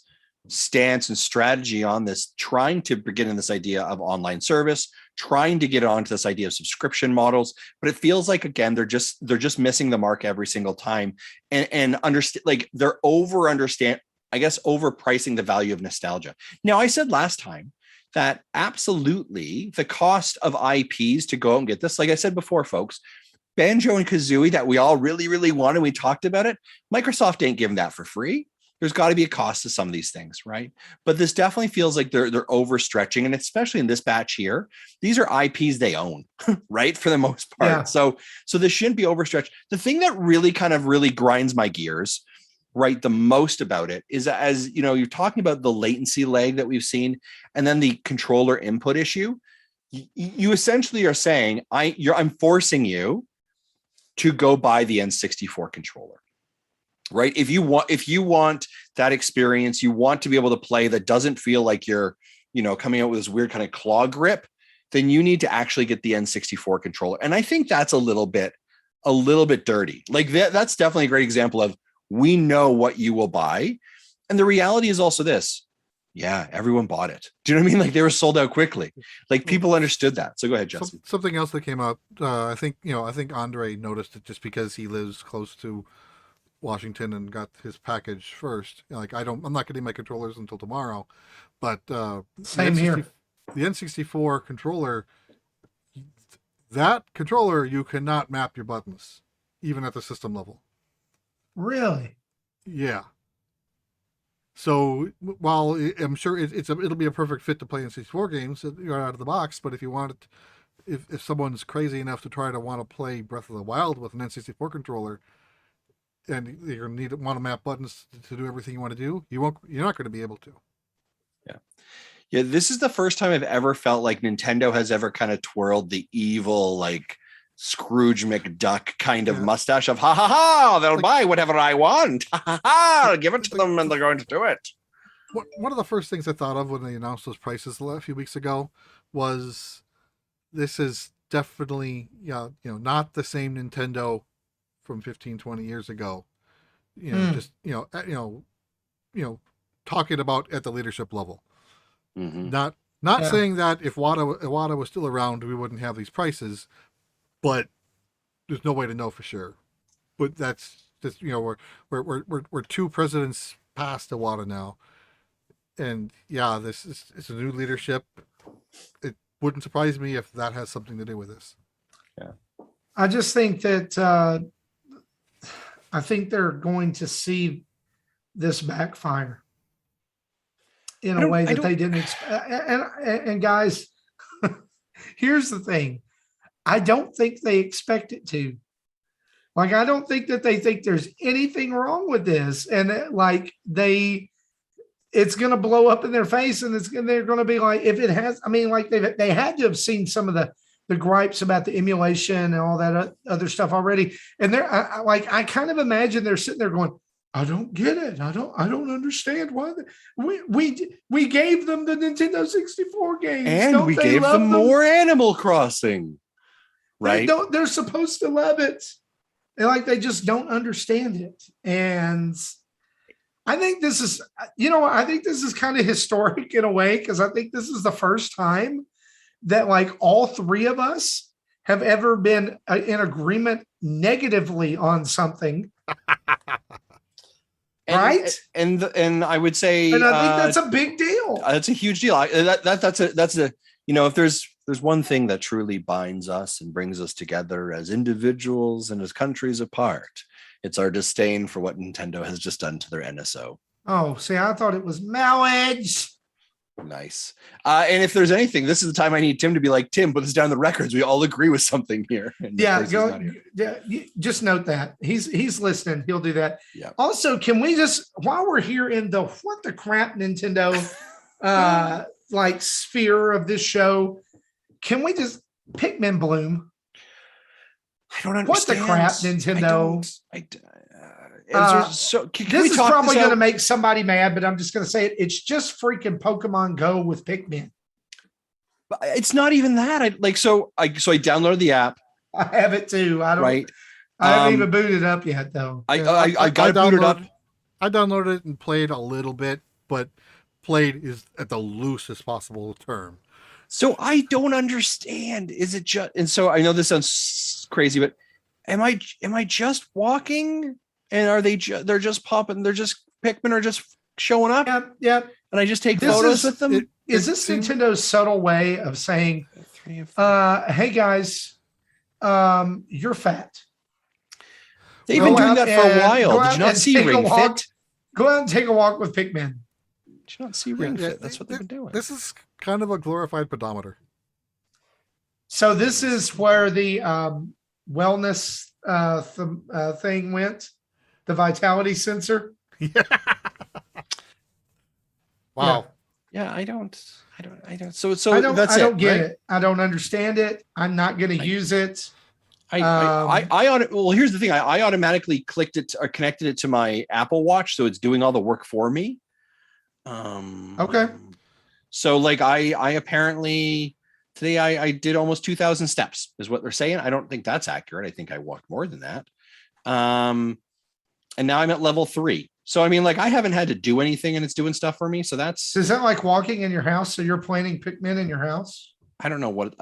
stance and strategy on this, trying to get in this idea of online service, trying to get onto this idea of subscription models, but it feels like again they're just missing the mark every single time, and understand, like they're overpricing the value of nostalgia. Now, I said last time that absolutely the cost of IPs to go out and get this, like I said before, folks, Banjo and Kazooie that we all really, really wanted, we talked about it. Microsoft ain't giving that for free. There's got to be a cost to some of these things, right? But this definitely feels like they're overstretching, and especially in this batch here, these are IPs they own, right? For the most part. Yeah. So this shouldn't be overstretched. The thing that really grinds my gears, right, the most about it is, as you know, you're talking about the latency lag that we've seen, and then the controller input issue. You essentially are saying, I'm forcing you to go buy the N64 controller. Right. If you want that experience, you want to be able to play that doesn't feel like you're, coming out with this weird kind of claw grip, then you need to actually get the N64 controller. And I think that's a little bit dirty. Like that's definitely a great example of, we know what you will buy. And the reality is also this. Yeah, everyone bought it. Do you know what I mean? Like they were sold out quickly. Like people understood that. So go ahead, Justin. Something else that came up. I think Andre noticed it just because he lives close to Washington and got his package first. Like I'm not getting my controllers until tomorrow, but same here. The N64 controller, that controller, you cannot map your buttons, even at the system level. Really? Yeah. So while I'm sure it'll be a perfect fit to play N64 games right out of the box, but if you want it, if someone's crazy enough to try to want to play Breath of the Wild with an N64 controller, and you're going to want to map buttons to do everything you want to do, you're not going to be able to. Yeah. This is the first time I've ever felt like Nintendo has ever kind of twirled the evil, like Scrooge McDuck kind of mustache of they'll buy whatever I want. I'll give it to them and they're going to do it. One of the first things I thought of when they announced those prices a few weeks ago was, this is definitely not the same Nintendo from 15, 20 years ago, just talking about at the leadership level. Mm-hmm. Not saying that if Wada was still around, we wouldn't have these prices, but there's no way to know for sure. But that's just, you know, we're 2 presidents past Iwata now, and yeah, this is it's a new leadership. It wouldn't surprise me if that has something to do with this. Yeah, I just think that I think they're going to see this backfire in a way that they didn't expect. And guys, here's the thing. I don't think they expect it to. Like, I don't think that they think there's anything wrong with this. And it's going to blow up in their face, and they're going to be like, if it has, I mean, like they had to have seen some of the gripes about the emulation and all that other stuff already. And I kind of imagine they're sitting there going, I don't get it. I don't understand why we gave them the Nintendo 64 games. And we gave them more Animal Crossing. Right. They're supposed to love it. And they just don't understand it. And I think this is, I think this is kind of historic in a way, because I think this is the first time that all 3 of us have ever been in agreement negatively on something. Right. And I would say, and I think that's a big deal. That's a huge deal. That's a, if there's one thing that truly binds us and brings us together as individuals and as countries apart, it's our disdain for what Nintendo has just done to their NSO. Oh, see, I thought it was marriage. Nice. And if there's anything, this is the time I need Tim to be like, Tim, put this down the records. We all agree with something here. And just note that he's listening. He'll do that. Yeah. Also, can we just, while we're here in the what the crap Nintendo sphere of this show, can we just Pikmin Bloom? I don't understand. What the crap, Nintendo? This is probably going to make somebody mad, but I'm just going to say it. It's just freaking Pokemon Go with Pikmin. It's not even that. I downloaded the app. I have it too. I haven't even booted it up yet, though. I got it booted up. I downloaded it and played a little bit, but played is at the loosest possible term. So I don't understand. Is it just? And so I know this sounds crazy, but am I just walking? And are they're just popping? They're just Pikmin are just showing up. Yep. And I just take photos with them. Is this Nintendo's subtle way of saying, "Hey guys, you're fat"? They've been doing that for a while. Did you not see Ring Fit? Go out and take a walk with Pikmin. Did you not see Ring Fit? That's what they've been doing. This is kind of a glorified pedometer. So this is where the wellness thing went. The vitality sensor. Yeah. Wow. Yeah, I don't. So I don't get right? it. I don't understand it. I'm not going to use it. Well, here's the thing. I automatically clicked it or connected it to my Apple Watch, so it's doing all the work for me. Okay. So I apparently today I did almost 2,000 steps is what they're saying. I don't think that's accurate. I think I walked more than that. And now I'm at level 3. So I mean, I haven't had to do anything, and it's doing stuff for me. So is that like walking in your house? So you're planting Pikmin in your house? I don't know what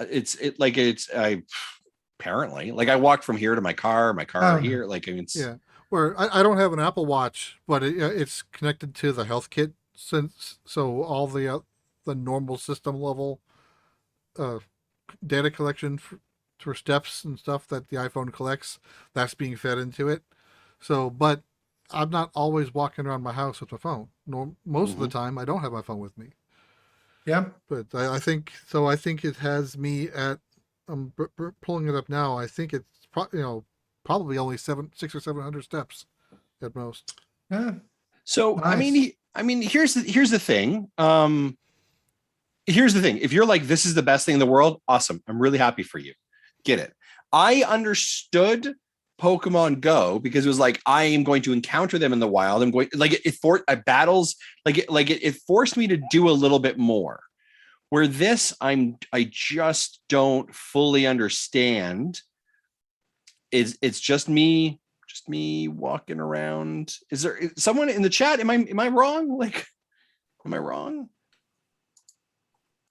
apparently I walked from here to my car here. Yeah. Where I don't have an Apple Watch, but it's connected to the health kit, so all the normal system level data collection for steps and stuff that the iPhone collects, that's being fed into it. So, but I'm not always walking around my house with my phone. Most of the time, I don't have my phone with me. Yeah. But I think so. I think it has me at. I'm pulling it up now. I think it's probably only 600 or 700 steps at most. Yeah. So nice. I mean, here's the thing. Here's the thing. If you're like, this is the best thing in the world, awesome. I'm really happy for you. Get it. I understood Pokemon Go because it was I am going to encounter them in the wild. I'm going it forced me to do a little bit more. Where this, I just don't fully understand. It's just me walking around. Is there someone in the chat? Am I wrong? Am I wrong?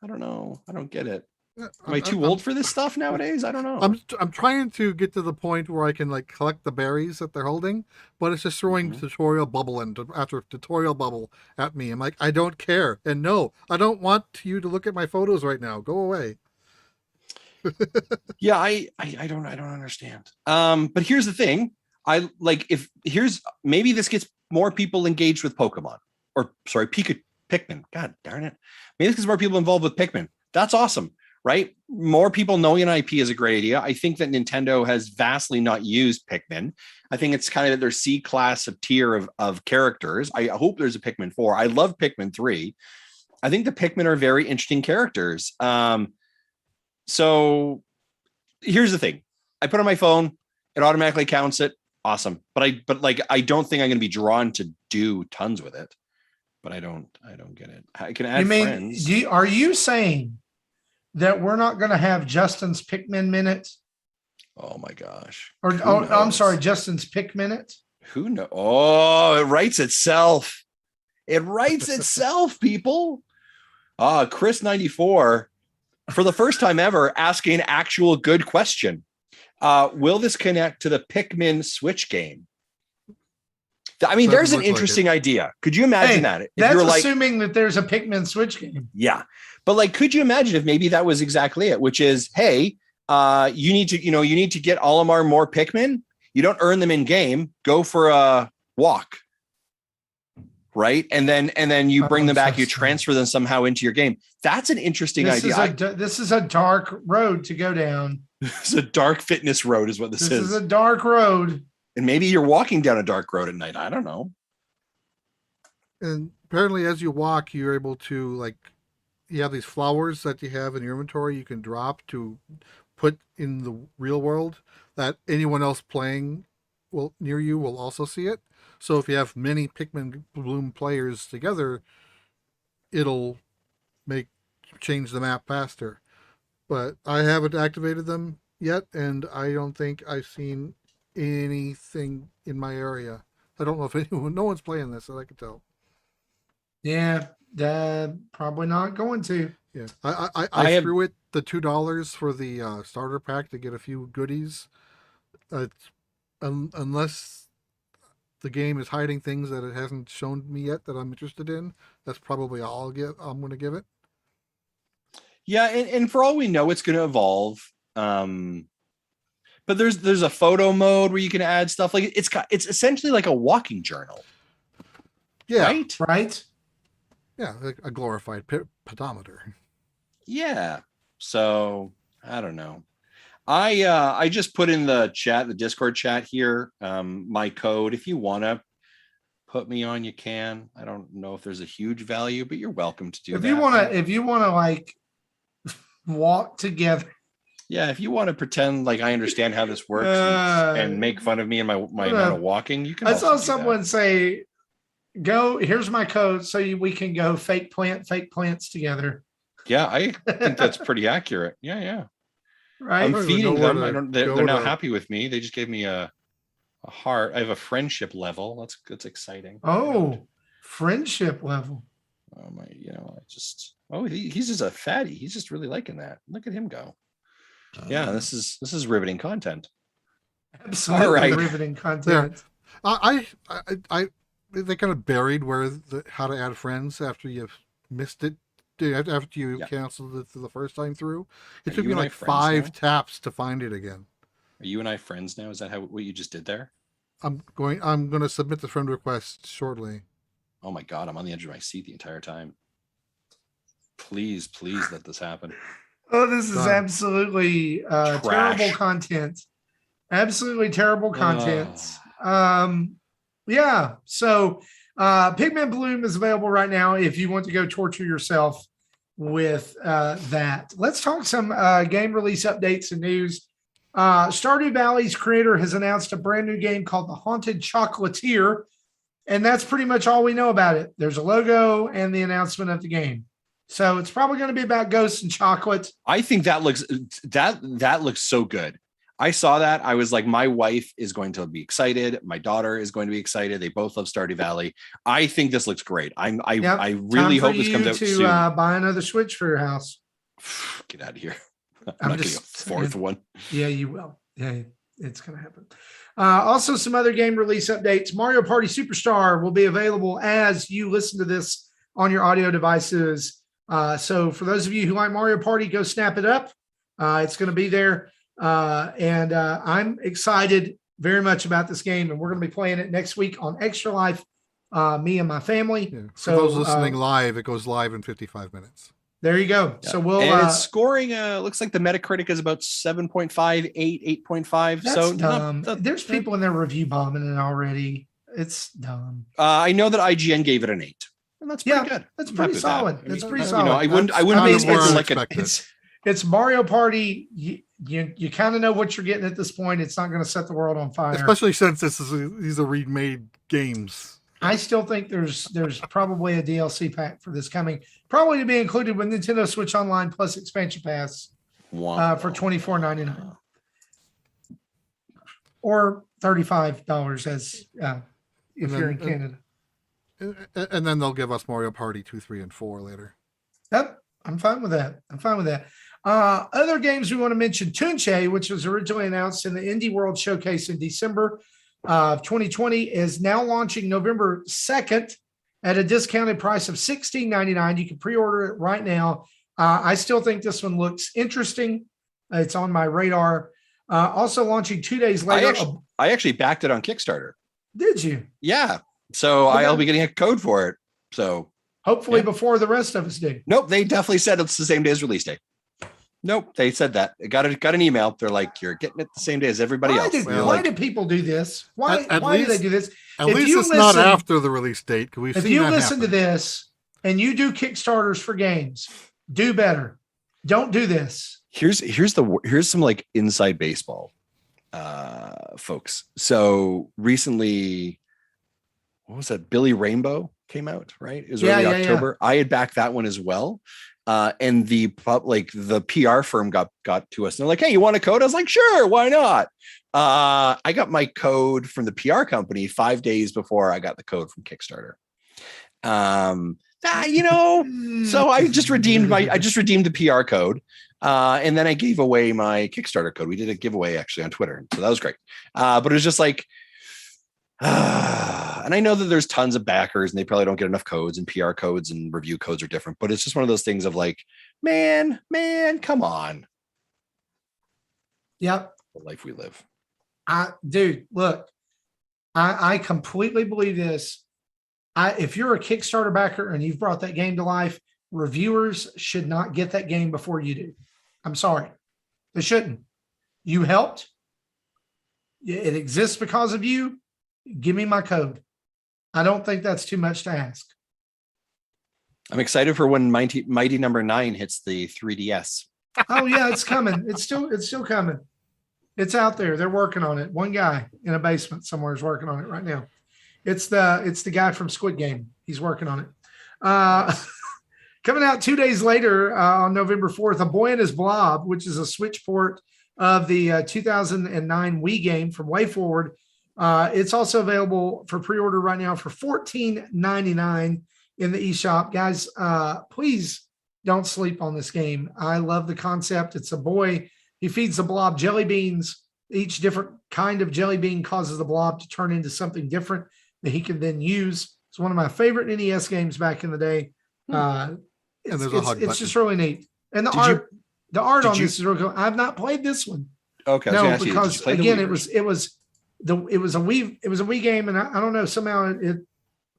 I don't know. I don't get it. Am I too old for this stuff nowadays? I don't know. I'm trying to get to the point where I can like collect the berries that they're holding, but it's just throwing tutorial bubble after tutorial bubble at me. I'm like, I don't care, and no, I don't want you to look at my photos right now. Go away. Yeah, I don't understand. But here's the thing. Maybe this gets more people engaged with Pokemon, or sorry, Pikmin. God darn it. Maybe this gets more people involved with Pikmin. That's awesome. Right? More people knowing an IP is a great idea. I think that Nintendo has vastly not used Pikmin. I think it's kind of their C class of tier of characters. I hope there's a Pikmin 4. I love Pikmin 3. I think the Pikmin are very interesting characters. So here's the thing. I put on my phone, it automatically counts it. Awesome. But I don't think I'm going to be drawn to do tons with it. But I don't get it. I can add friends. Are you saying that we're not going to have Justin's Pikmin minutes? Oh my gosh. I'm sorry, Justin's Pick minutes? Who knows? Oh, it writes itself. It writes itself, people. Chris 94, for the first time ever, asking an actual good question. Will this connect to the Pikmin Switch game? I mean, there's an interesting idea. Could you imagine that? If that's assuming that there's a Pikmin Switch game. Yeah. But like, could you imagine if maybe that was exactly it, which is, hey, you need to get Olimar more Pikmin. You don't earn them in game. Go for a walk. Right. And then you bring them back, you transfer them somehow into your game. That's an interesting idea. This is a dark road to go down. It's a dark fitness road is what this is. This is a dark road. And maybe you're walking down a dark road at night. I don't know. And apparently as you walk, you're able to like, you have these flowers that you have in your inventory you can drop to put in the real world that anyone else playing near you will also see it. So if you have many Pikmin Bloom players together, it'll change the map faster. But I haven't activated them yet, and I don't think I've seen anything in my area. I don't know if no one's playing this, so I can tell. Yeah, probably not going to. Yeah, I threw it the $2 for the starter pack to get a few goodies. Unless the game is hiding things that it hasn't shown me yet that I'm interested in, that's probably all I'm going to give it. Yeah, and for all we know, it's going to evolve. But there's a photo mode where you can add stuff. Like it's essentially like a walking journal. Yeah. Right. Yeah, like a glorified pedometer. Yeah. So I don't know. I just put in the Discord chat here, my code. If you want to put me on, you can. I don't know if there's a huge value, but you're welcome to do that. If you want to like walk together. Yeah, if you want to pretend like I understand how this works and make fun of me and my amount of walking, you can. I saw someone say, "Go, here's my code, so we can go fake plants together." Yeah, I think that's pretty accurate. Yeah. Right. I'm feeding them. They're not happy with me. They just gave me a heart. I have a friendship level. That's exciting. Oh, friendship level. Oh my, he's just a fatty. He's just really liking that. Look at him go. Yeah, this is riveting content. Absolutely. All right. Riveting content. I they kind of buried how to add friends after you've missed it. After you canceled it the first time through, it took me like 5 taps to find it again. Are you and I friends now? Is that what you just did there? I'm going to submit the friend request shortly. Oh my God, I'm on the edge of my seat the entire time. Please let this happen. Oh, this is absolutely terrible content. Absolutely terrible content. Yeah. So Pikmin Bloom is available right now if you want to go torture yourself with that. Let's talk some game release updates and news. Stardew Valley's creator has announced a brand new game called The Haunted Chocolatier, and that's pretty much all we know about it. There's a logo and the announcement of the game. So it's probably going to be about ghosts and chocolate. I think that looks so good. I saw that. I was like, my wife is going to be excited. My daughter is going to be excited. They both love Stardew Valley. I think this looks great. I really hope this comes out soon. Buy another Switch for your house. Get out of here. I'm not just getting a fourth one. Yeah, you will. Yeah, it's going to happen. Also, some other game release updates. Mario Party Superstar will be available as you listen to this on your audio devices. So for those of you who like Mario Party, go snap it up. It's going to be there. And I'm excited very much about this game, and we're going to be playing it next week on Extra Life, me and my family. Yeah. For So those listening live, it goes live in 55 minutes. there you go. Yeah. So we'll and it's scoring looks like the Metacritic is about 7.5, 8.5. that's So dumb. There's people in there review bombing it already. It's dumb. I know that IGN gave it an 8. And that's pretty good. That's I'm pretty happy with solid. that. That's I mean, pretty you solid. know, I wouldn't That's be kind of expecting where I like expected. It's Mario Party. You kind of know what you're getting at this point. It's not going to set the world on fire. Especially since these are remade games. I still think there's probably a DLC pack for this coming, probably to be included with Nintendo Switch Online Plus Expansion Pass for $24.99 or $35 as if you're in Canada. And then they'll give us Mario Party 2, 3, and 4 later. Yep, I'm fine with that. Other games we want to mention, Toonchae, which was originally announced in the Indie World Showcase in December of 2020, is now launching November 2nd at a discounted price of $16.99. You can pre-order it right now. I still think this one looks interesting. It's on my radar. Also launching 2 days later. I actually backed it on Kickstarter. Did you? Yeah. So I'll be getting a code for it. So hopefully before the rest of us do. Nope. They definitely said it's the same day as release day. Nope. They said that. I got an email. They're like, you're getting it the same day as everybody else. Why do people do this? Why do they do this? At least it's not after the release date. If you listen to this and you do Kickstarters for games, do better. Don't do this. Here's some like inside baseball, folks. So recently, what was that? Billy Rainbow came out, right? It was early October. I had backed that one as well. And the PR firm got to us and they're like, hey, you want a code? I was like, sure, why not? I got my code from the PR company 5 days before I got the code from Kickstarter. So I just redeemed the PR code. And then I gave away my Kickstarter code. We did a giveaway actually on Twitter. So that was great. But it was just like, and I know that there's tons of backers and they probably don't get enough codes, and PR codes and review codes are different, but it's just one of those things of like, man, come on. Yep. The life we live. Dude, look, I completely believe this. If you're a Kickstarter backer and you've brought that game to life, reviewers should not get that game before you do. I'm sorry. They shouldn't. You helped. It exists because of you. Give me my code. I don't think that's too much to ask. I'm excited for when Mighty Number 9 hits the 3DS. Oh yeah, it's coming. It's still coming. It's out there. They're working on it. One guy in a basement somewhere is working on it right now. It's the guy from Squid Game. He's working on it. Coming out 2 days later on November 4th, A Boy and His Blob, which is a Switch port of the 2009 Wii game from WayForward. It's also available for pre-order right now for $14.99 in the eShop. Guys, please don't sleep on this game. I love the concept. It's a boy. He feeds the blob jelly beans. Each different kind of jelly bean causes the blob to turn into something different that he can then use. It's one of my favorite NES games back in the day. It's just really neat. And the art on this is really cool. I've not played this one. Okay. No, because again, it was a Wii game, and I don't know, somehow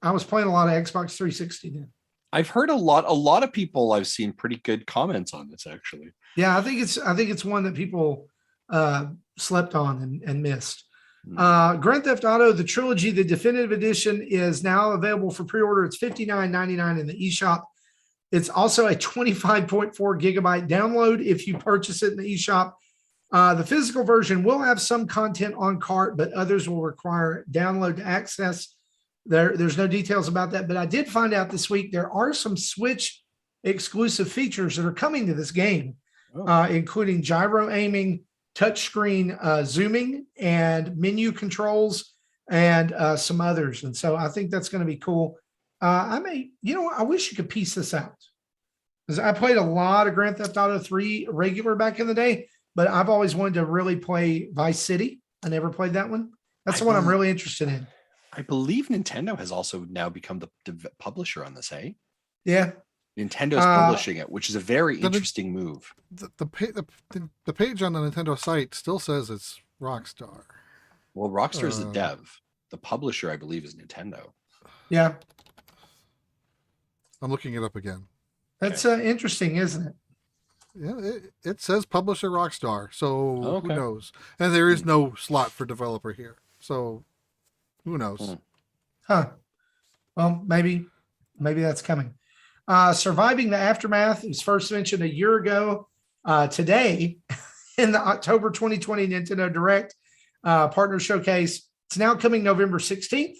I was playing a lot of Xbox 360 then. I've heard a lot of people I've seen pretty good comments on this actually. Yeah, I think it's one that people slept on and missed. Grand Theft Auto, the trilogy, the definitive edition, is now available for pre-order. It's $59.99 in the eShop. It's also a 25.4 gigabyte download if you purchase it in the eShop. The physical version will have some content on cart, but others will require download to access. There's no details about that, but I did find out this week there are some Switch exclusive features that are coming to this game, including gyro aiming, touchscreen zooming, and menu controls, and some others. And so I think that's going to be cool. I wish you could piece this out. because I played a lot of Grand Theft Auto 3 regular back in the day, but I've always wanted to really play Vice City. I never played that one. That's the one I'm really interested in. I believe Nintendo has also now become the publisher on this, eh? Yeah. Nintendo's publishing it, which is a very interesting move. The page on the Nintendo site still says it's Rockstar. Well, Rockstar is the dev. The publisher, I believe, is Nintendo. Yeah. I'm looking it up again. That's interesting, isn't it? Yeah, it says publisher Rockstar, so who knows? And there is no slot for developer here, so who knows? Huh. Well, maybe that's coming. Surviving the Aftermath was first mentioned a year ago today in the October 2020 Nintendo Direct Partner Showcase. It's now coming November 16th.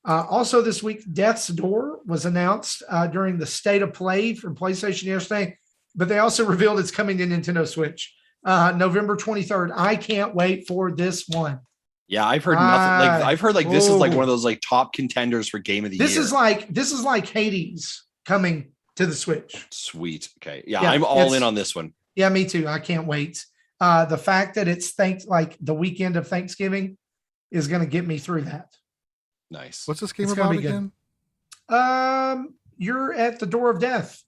Also this week, Death's Door was announced during the State of Play from PlayStation yesterday, but they also revealed it's coming to Nintendo Switch November 23rd. I can't wait for this one. Yeah, I've heard nothing. I've heard this is like one of those like top contenders for Game of the Year. This is like Hades coming to the Switch. Sweet. Okay. Yeah, I'm all in on this one. Yeah, me too. I can't wait. The fact that it's the weekend of Thanksgiving is going to get me through that. Nice. What's this game about again? You're at the door of death.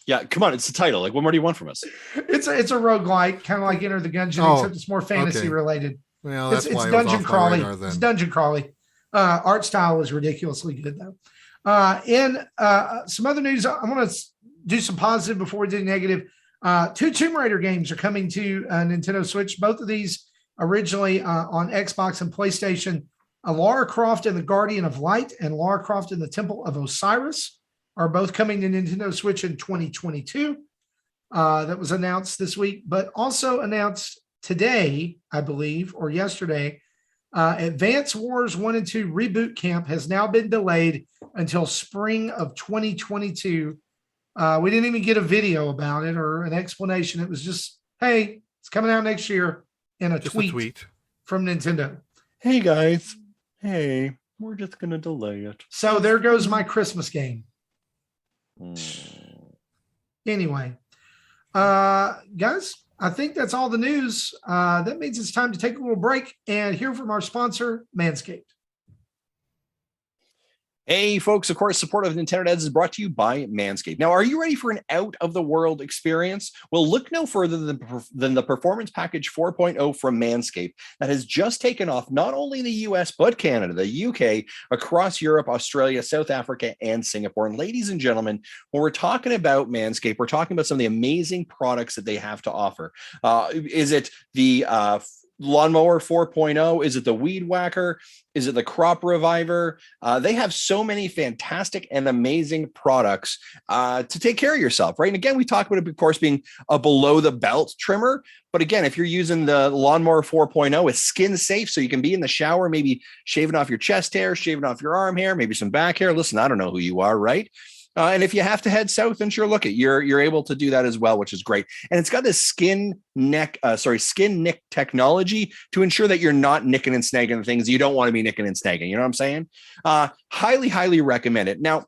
Yeah, come on. It's the title. Like, what more do you want from us? It's a roguelike, kind of like Enter the Gungeon, except it's more fantasy related. Well, that's why it's dungeon crawly. It's dungeon crawly. Art style is ridiculously good though. In some other news, I'm going to do some positive before we do negative. 2 Tomb Raider games are coming to Nintendo Switch. Both of these originally on Xbox and PlayStation. Lara Croft and the Guardian of Light and Lara Croft and the Temple of Osiris are both coming to Nintendo Switch in 2022. That was announced this week, but also announced today, I believe, or yesterday. Advance Wars 1 and 2 Reboot Camp has now been delayed until spring of 2022. We didn't even get a video about it or an explanation. It was just, hey, it's coming out next year in a tweet from Nintendo. Hey, guys. Hey, we're just going to delay it. So there goes my Christmas game. Anyway, guys, I think that's all the news. That means it's time to take a little break and hear from our sponsor, Manscaped. Hey, folks, of course, support of Nintendo Dads is brought to you by Manscaped. Now, are you ready for an out-of-the-world experience? Well, look no further than the Performance Package 4.0 from Manscaped that has just taken off not only in the US, but Canada, the UK, across Europe, Australia, South Africa, and Singapore. And ladies and gentlemen, when we're talking about Manscaped, we're talking about some of the amazing products that they have to offer. Is it the Lawnmower 4.0? Is it the Weed Whacker? Is it the Crop Reviver? They have so many fantastic and amazing products to take care of yourself, right? And again, we talk about it, of course, being a below the belt trimmer. But again, if you're using the Lawnmower 4.0, it's skin safe. So you can be in the shower, maybe shaving off your chest hair, shaving off your arm hair, maybe some back hair. Listen, I don't know who you are, right? And if you have to head south, then sure, look, you're able to do that as well, which is great. And it's got this skin nick technology to ensure that you're not nicking and snagging the things you don't want to be nicking and snagging. You know what I'm saying? Highly, highly recommend it. Now,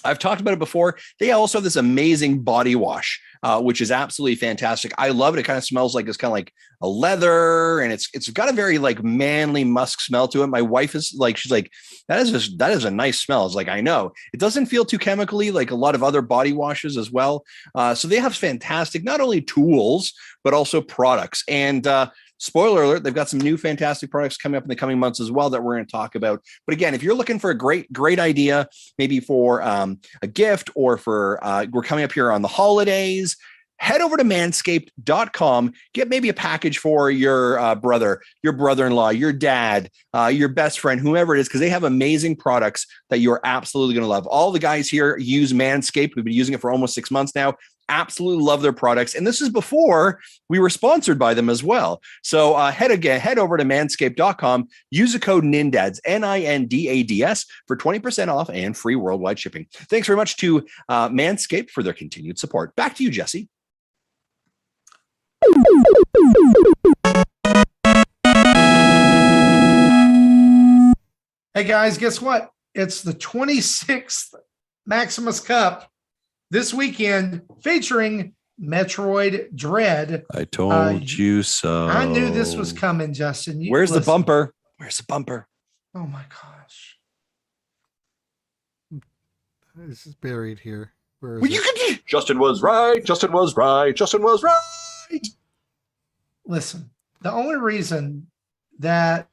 I've talked about it before. They also have this amazing body wash, which is absolutely fantastic. I love it. It kind of smells like it's kind of like a leather, and it's got a very like manly musk smell to it. My wife is like, she's like, that is a nice smell. It's like, I know it doesn't feel too chemically like a lot of other body washes as well. So they have fantastic, not only tools, but also products. And spoiler alert, they've got some new fantastic products coming up in the coming months as well that we're going to talk about. But again, if you're looking for a great idea, maybe for a gift or for we're coming up here on the holidays, head over to manscaped.com, get maybe a package for your brother, your brother-in-law, your dad, your best friend, whoever it is, because they have amazing products that you're absolutely going to love. All the guys here use Manscaped. We've been using it for almost 6 months now. Absolutely love their products. And this is before we were sponsored by them as well. So head over to manscaped.com, use the code NINDADS, NINDADS, for 20% off and free worldwide shipping. Thanks very much to Manscaped for their continued support. Back to you, Jesse. Hey guys, guess what? It's the 26th Maximus Cup this weekend featuring Metroid Dread. I told you so. I knew this was coming, Justin. Where's the bumper? Where's the bumper? Oh my gosh. This is buried here. Where is Well, it? you can. Justin was right. Justin was right. Justin was right. Listen, the only reason that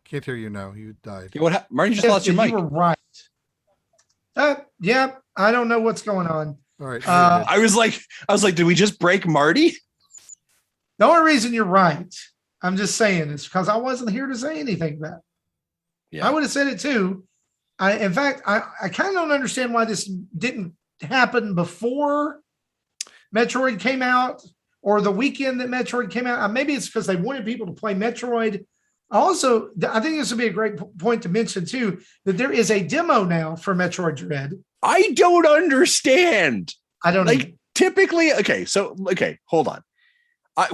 Can't hear you now. You died. Okay, what happened? Marty just lost your mic. you were right. Yeah, I don't know what's going on. All right. I was like, did we just break Marty? The only reason you're right, I'm just saying, is because I wasn't here to say anything about it. Yeah. I would have said it too. In fact, I kind of don't understand why this didn't happen before Metroid came out or the weekend that Metroid came out. Maybe it's because they wanted people to play Metroid. Also, I think this would be a great point to mention too, that there is a demo now for Metroid Dread. I don't understand. I don't like typically. Okay, hold on.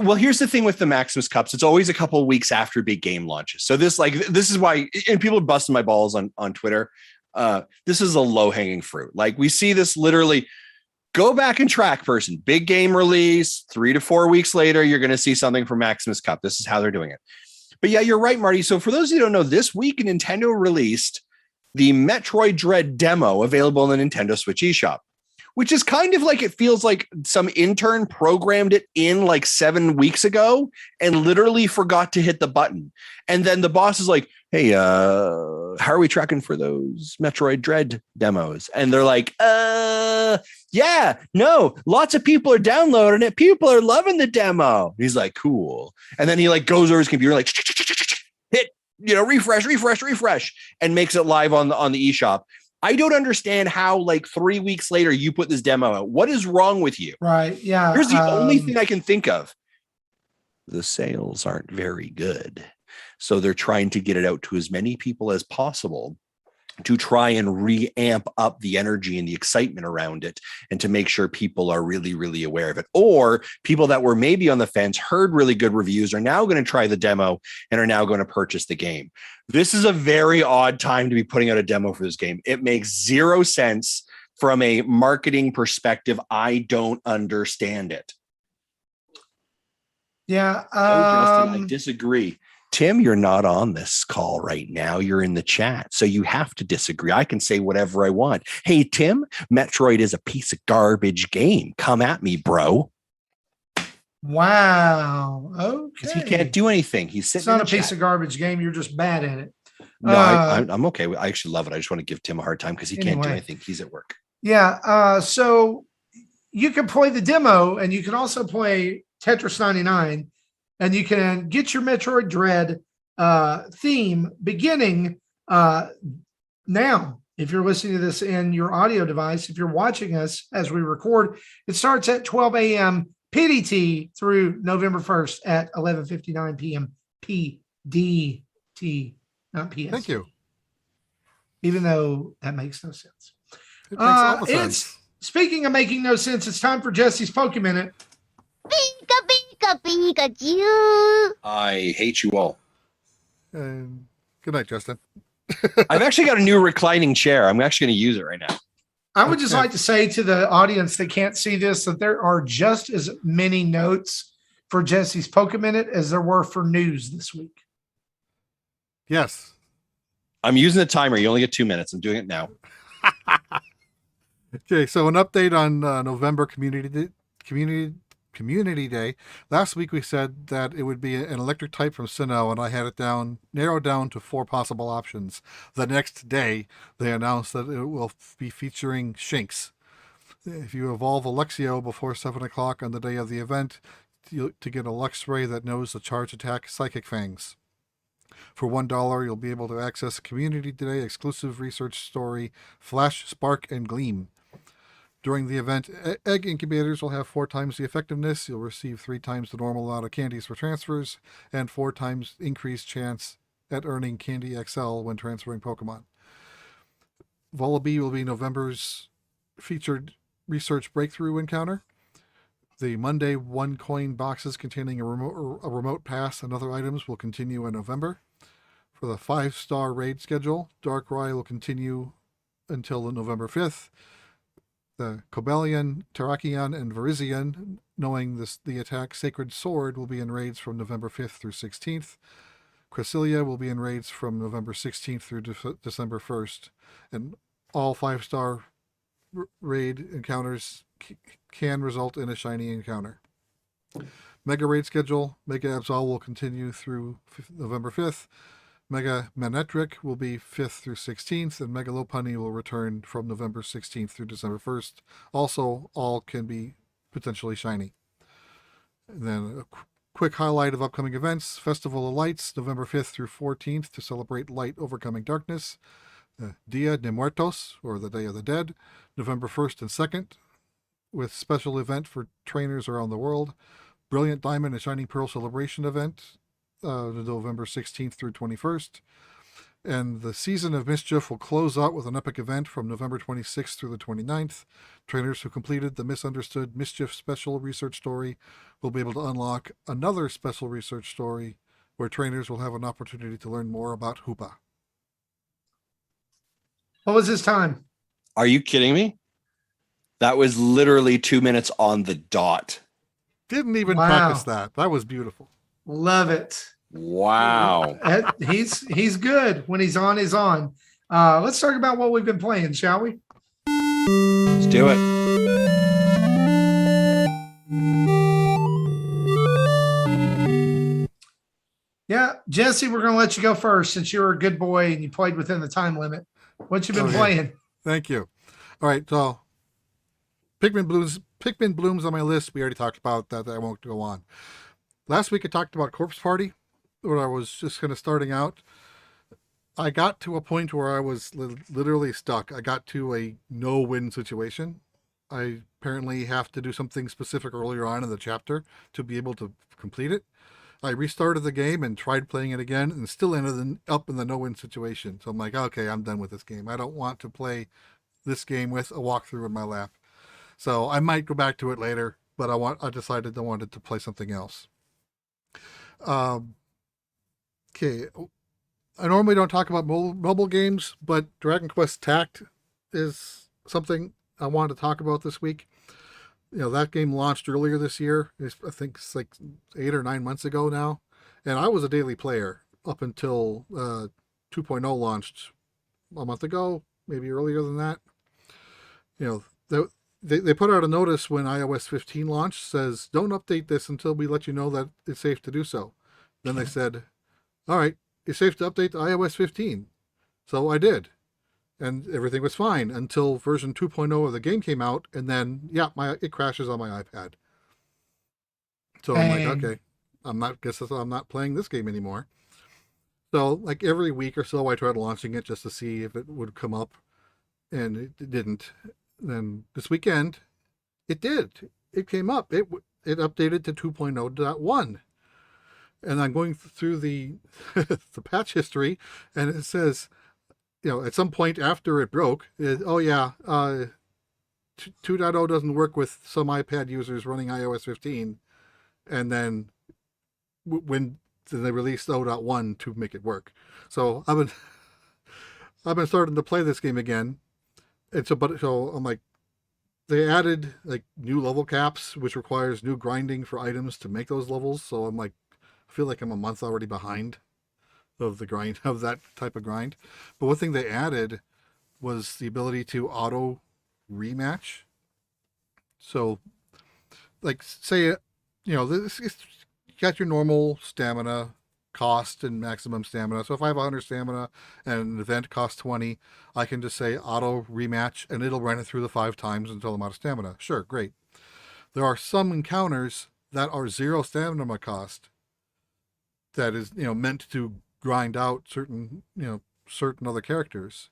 Well, here's the thing with the Maximus Cups. It's always a couple of weeks after big game launches. So this is why, and people are busting my balls on Twitter. This is a low hanging fruit. Like we see this literally. Go back and track person. Big game release, 3 to 4 weeks later, you're going to see something from Maximus Cup. This is how they're doing it. But yeah, you're right, Marty. So for those who don't know, this week Nintendo released the Metroid Dread demo available in the Nintendo Switch eShop, which is kind of like, it feels like some intern programmed it in like 7 weeks ago and literally forgot to hit the button. And then the boss is like, hey, how are we tracking for those Metroid Dread demos? And they're like, yeah, no, lots of people are downloading it. People are loving the demo. He's like, cool. And then he like goes over his computer, like hit, refresh, and makes it live on the eShop. I don't understand how like 3 weeks later you put this demo out. What is wrong with you? Right. Yeah. Here's the only thing I can think of. The sales aren't very good. So they're trying to get it out to as many people as possible to try and re-amp up the energy and the excitement around it and to make sure people are really, really aware of it. Or people that were maybe on the fence, heard really good reviews, are now going to try the demo and are now going to purchase the game. This is a very odd time to be putting out a demo for this game. It makes zero sense from a marketing perspective. I don't understand it. Yeah. Justin, I disagree. Tim, you're not on this call right now. You're in the chat. So you have to disagree. I can say whatever I want. Hey, Tim, Metroid is a piece of garbage game. Come at me, bro. Wow. Okay. Because he can't do anything. He's sitting. It's not a piece of garbage game. You're just bad at it. No, I'm okay. I actually love it. I just want to give Tim a hard time because he can't do anything. He's at work. Yeah. So you can play the demo and you can also play Tetris 99. And you can get your Metroid Dread theme beginning now. If you're listening to this in your audio device, if you're watching us as we record, it starts at 12 a.m. PDT through November 1st at 11:59 p.m. PDT, not PS. Thank you. Even though that makes no sense. It makes all the sense. Speaking of making no sense, it's time for Jesse's PokéMinute. Pikachu. I hate you all. Good night, Justin. I've actually got a new reclining chair. I'm actually going to use it right now. I would just like to say to the audience that can't see this that there are just as many notes for Jesse's PokéMinute as there were for news this week. Yes. I'm using the timer. You only get 2 minutes. I'm doing it now. Okay, so an update on November Community Day. Last week we said that it would be an electric type from Sinnoh, and I had it narrowed down to 4 possible options. The next day, they announced that it will be featuring Shinx. If you evolve Alexio before 7 o'clock on the day of the event, to get a Luxray that knows the charge attack Psychic Fangs. For $1, you'll be able to access a Community Day exclusive research story, Flash, Spark, and Gleam. During the event, egg incubators will have 4 times the effectiveness. You'll receive 3 times the normal amount of candies for transfers, and 4 times increased chance at earning Candy XL when transferring Pokemon. Volibee will be November's featured research breakthrough encounter. The Monday 1-coin boxes containing a remote pass and other items will continue in November. For the 5-star raid schedule, Darkrai will continue until November 5th. The Cobalion, Terrakion, and Virizion, knowing the attack Sacred Sword, will be in raids from November 5th through 16th. Cresselia will be in raids from November 16th through December 1st. And all 5-star raid encounters can result in a shiny encounter. Mega raid schedule, Mega Absol will continue through November 5th. Mega Manectric will be 5th through 16th, and Mega Lopunny will return from November 16th through December 1st. Also, all can be potentially shiny. And then a quick highlight of upcoming events: Festival of Lights, November 5th through 14th, to celebrate light overcoming darkness. Dia de Muertos, or the Day of the Dead, November 1st and 2nd, with special event for trainers around the world. Brilliant Diamond and Shining Pearl celebration event, November 16th through 21st. And the Season of Mischief will close out with an epic event from November 26th through the 29th. Trainers who completed the Misunderstood Mischief special research story will be able to unlock another special research story where trainers will have an opportunity to learn more about Hoopa. What was his time? Are you kidding me? That was literally 2 minutes on the dot. Didn't even Wow. practice that. That was beautiful. Love it. Wow. He's good. When he's on, he's on. Let's talk about what we've been playing, shall we? Let's do it. Yeah, Jesse, we're going to let you go first since you were a good boy and you played within the time limit. What you been Okay. playing? Thank you. All right, so Pikmin Bloom's on my list. We already talked about that. I won't go on. Last week I talked about Corpse Party, where I was just kind of starting out. I got to a point where I was literally stuck. I got to a no-win situation. I apparently have to do something specific earlier on in the chapter to be able to complete it. I restarted the game and tried playing it again and still ended up in the no-win situation. So I'm like, okay, I'm done with this game. I don't want to play this game with a walkthrough in my lap. So I might go back to it later, but I decided I wanted to play something else. Okay. I normally don't talk about mobile games, but Dragon Quest TACT is something I wanted to talk about this week. You know, that game launched earlier this year. I think it's like 8 or 9 months ago now. And I was a daily player up until 2.0 launched a month ago, maybe earlier than that. You know, they put out a notice when iOS 15 launched, says, don't update this until we let you know that it's safe to do so. Then they said, all right, it's safe to update to iOS 15. So I did. And everything was fine until version 2.0 of the game came out, and then it crashes on my iPad. So I'm like, okay, I'm not playing this game anymore. So like every week or so, I tried launching it just to see if it would come up, and it didn't. Then this weekend, it did. It came up. It updated to 2.0.1, and I'm going through the the patch history, and it says, you know, at some point after it broke, 2.0 doesn't work with some iPad users running iOS 15, and then when they released 0.1 to make it work. So I've been starting to play this game again, and so I'm like, they added like new level caps, which requires new grinding for items to make those levels. So I'm like, I feel like I'm a month already behind of the grind, of that type of grind. But one thing they added was the ability to auto rematch. So like, say, you know, this is, you got your normal stamina cost and maximum stamina. So if I have 100 stamina and an event costs 20, I can just say auto rematch and it'll run it through the 5 times until I'm out of stamina. Sure, great. There are some encounters that are 0 stamina cost that is, you know, meant to grind out certain other characters.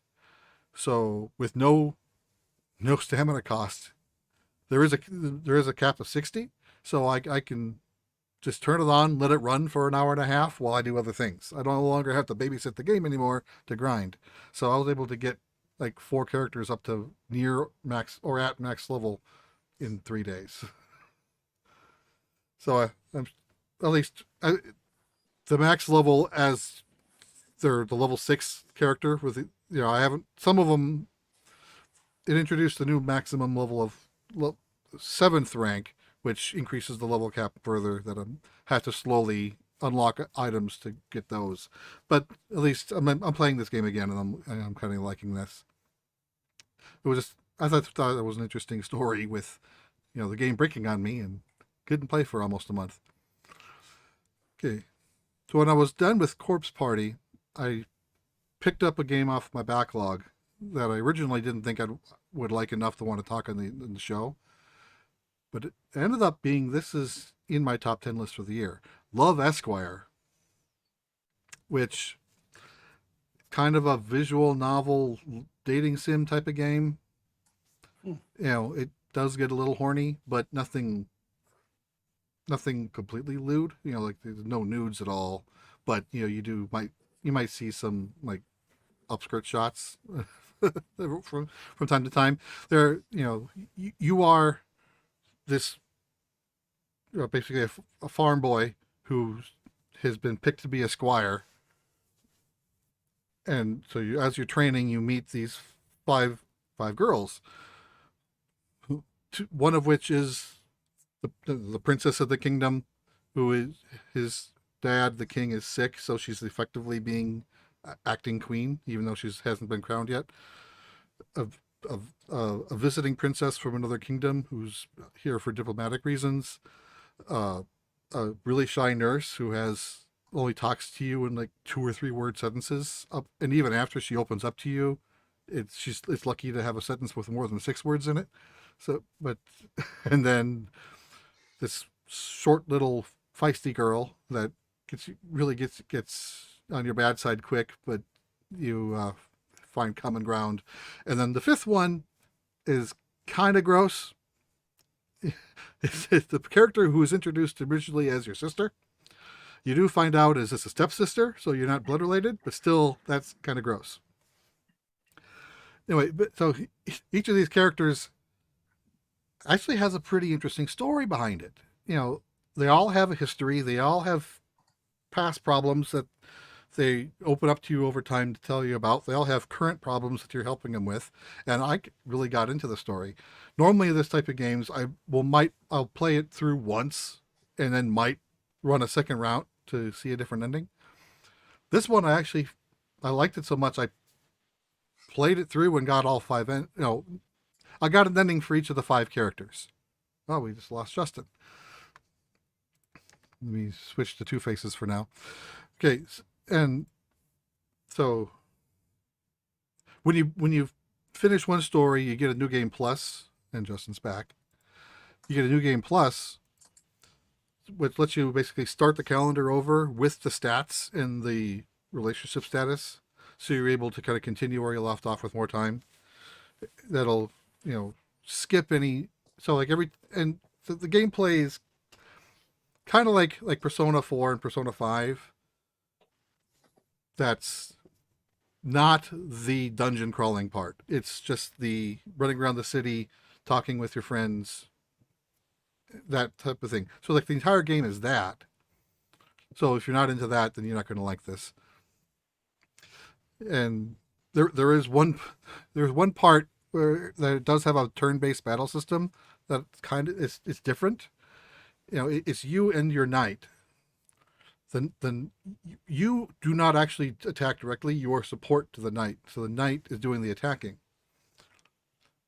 So with no stamina cost, there is a cap of 60. So I can just turn it on, let it run for an hour and a half while I do other things. I no longer have to babysit the game anymore to grind. So I was able to get like 4 characters up to near max or at max level in 3 days. So I'm at least the max level as they're the level 6 character with I haven't, some of them, it introduced a new maximum level of 7th rank, which increases the level cap further, that I have to slowly unlock items to get those. But at least I'm playing this game again, and I'm kind of liking this. It was just, I thought it was an interesting story with, the game breaking on me, and couldn't play for almost a month. Okay. So when I was done with Corpse Party, I picked up a game off my backlog that I originally didn't think I would like enough to want to talk in the show. But it ended up being, this is in my top 10 list for the year. Love Esquire, which kind of a visual novel dating sim type of game. It does get a little horny, but nothing completely lewd. Like there's no nudes at all. But you might see some like upskirt shots from time to time. There, you are this basically a farm boy who has been picked to be a squire, and so as you're training, you meet these five girls, one of which is the princess of the kingdom, who is his dad, the king, is sick, so she's effectively being acting queen, even though she hasn't been crowned yet. A visiting princess from another kingdom who's here for diplomatic reasons. A really shy nurse who only talks to you in like 2 or 3 word sentences. And even after she opens up to you, it's lucky to have a sentence with more than 6 words in it. And then this short little feisty girl that gets on your bad side quick, but you find common ground. And then the 5th one is kind of gross. It's the character who was introduced originally as your sister. You do find out, is this a stepsister? So you're not blood related, but still, that's kind of gross. Anyway, so each of these characters actually has a pretty interesting story behind it. They all have a history. They all have past problems that they open up to you over time to tell you about. They all have current problems that you're helping them with. And I really got into the story. Normally this type of games, I'll play it through once and then might run a second round to see a different ending. This one, I liked it so much, I played it through and got all 5, I got an ending for each of the 5 characters. Oh, we just lost Justin. Let me switch to Two Faces for now. Okay. And so when you finish one story, you get a new game plus, and Justin's back. You get a new game plus, which lets you basically start the calendar over with the stats and the relationship status. So you're able to kind of continue where you left off with more time. That'll, skip any, so like and the gameplay is kind of like Persona 4 and Persona 5. That's not the dungeon crawling part. It's just the running around the city, talking with your friends, that type of thing. So like the entire game is that. So if you're not into that, then you're not going to like this. And there's one part where it does have a turn-based battle system that kind of it's different. It's you and your knight. Then you do not actually attack directly. You are support to the knight. So the knight is doing the attacking.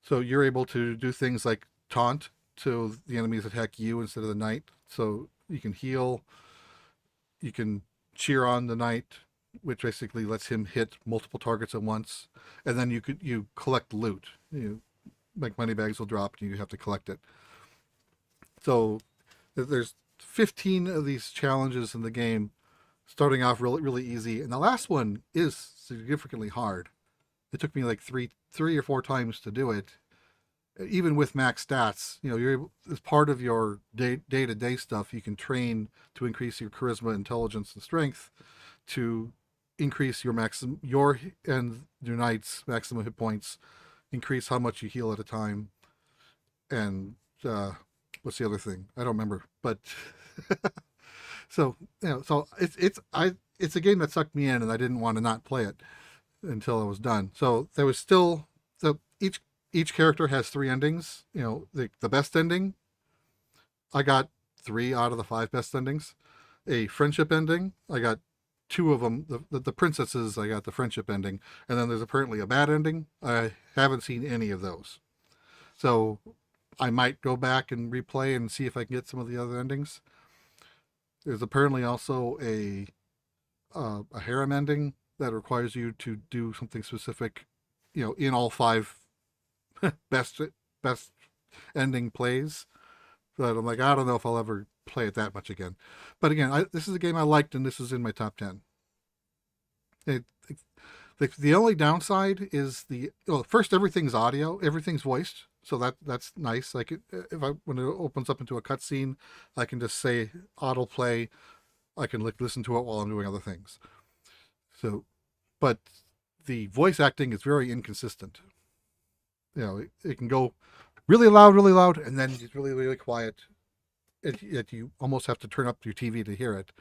So you're able to do things like taunt so the enemies attack you instead of the knight. So you can heal. You can cheer on the knight, which basically lets him hit multiple targets at once. And then you collect loot. Like money bags will drop and you have to collect it. So there's 15 of these challenges in the game, starting off really, really easy. And the last one is significantly hard. It took me like three or 4 times to do it. Even with max stats, you're able, as part of your day-to-day stuff, you can train to increase your charisma, intelligence, and strength to increase your and your knight's maximum hit points, increase how much you heal at a time, and what's the other thing? I don't remember, but so so it's a game that sucked me in, and I didn't want to not play it until I was done. So there was still each character has 3 endings. You know, the best ending, I got 3 out of the 5 best endings. A friendship ending, I got 2 of them. The princesses, I got the friendship ending, and then there's apparently a bad ending. I haven't seen any of those, so I might go back and replay and see if I can get some of the other endings. There's apparently also a harem ending that requires you to do something specific, you know, in all 5 best ending plays. But I'm like, I don't know if I'll ever play it that much again. But again, this is a game I liked, and this is in my top 10. The only downside is first, everything's audio, everything's voiced, so that's nice. Like when it opens up into a cutscene, I can just say autoplay. I can listen to it while I'm doing other things. So, but the voice acting is very inconsistent. You know, it can go really loud, and then it's really, really quiet. You almost have to turn up your TV to hear it.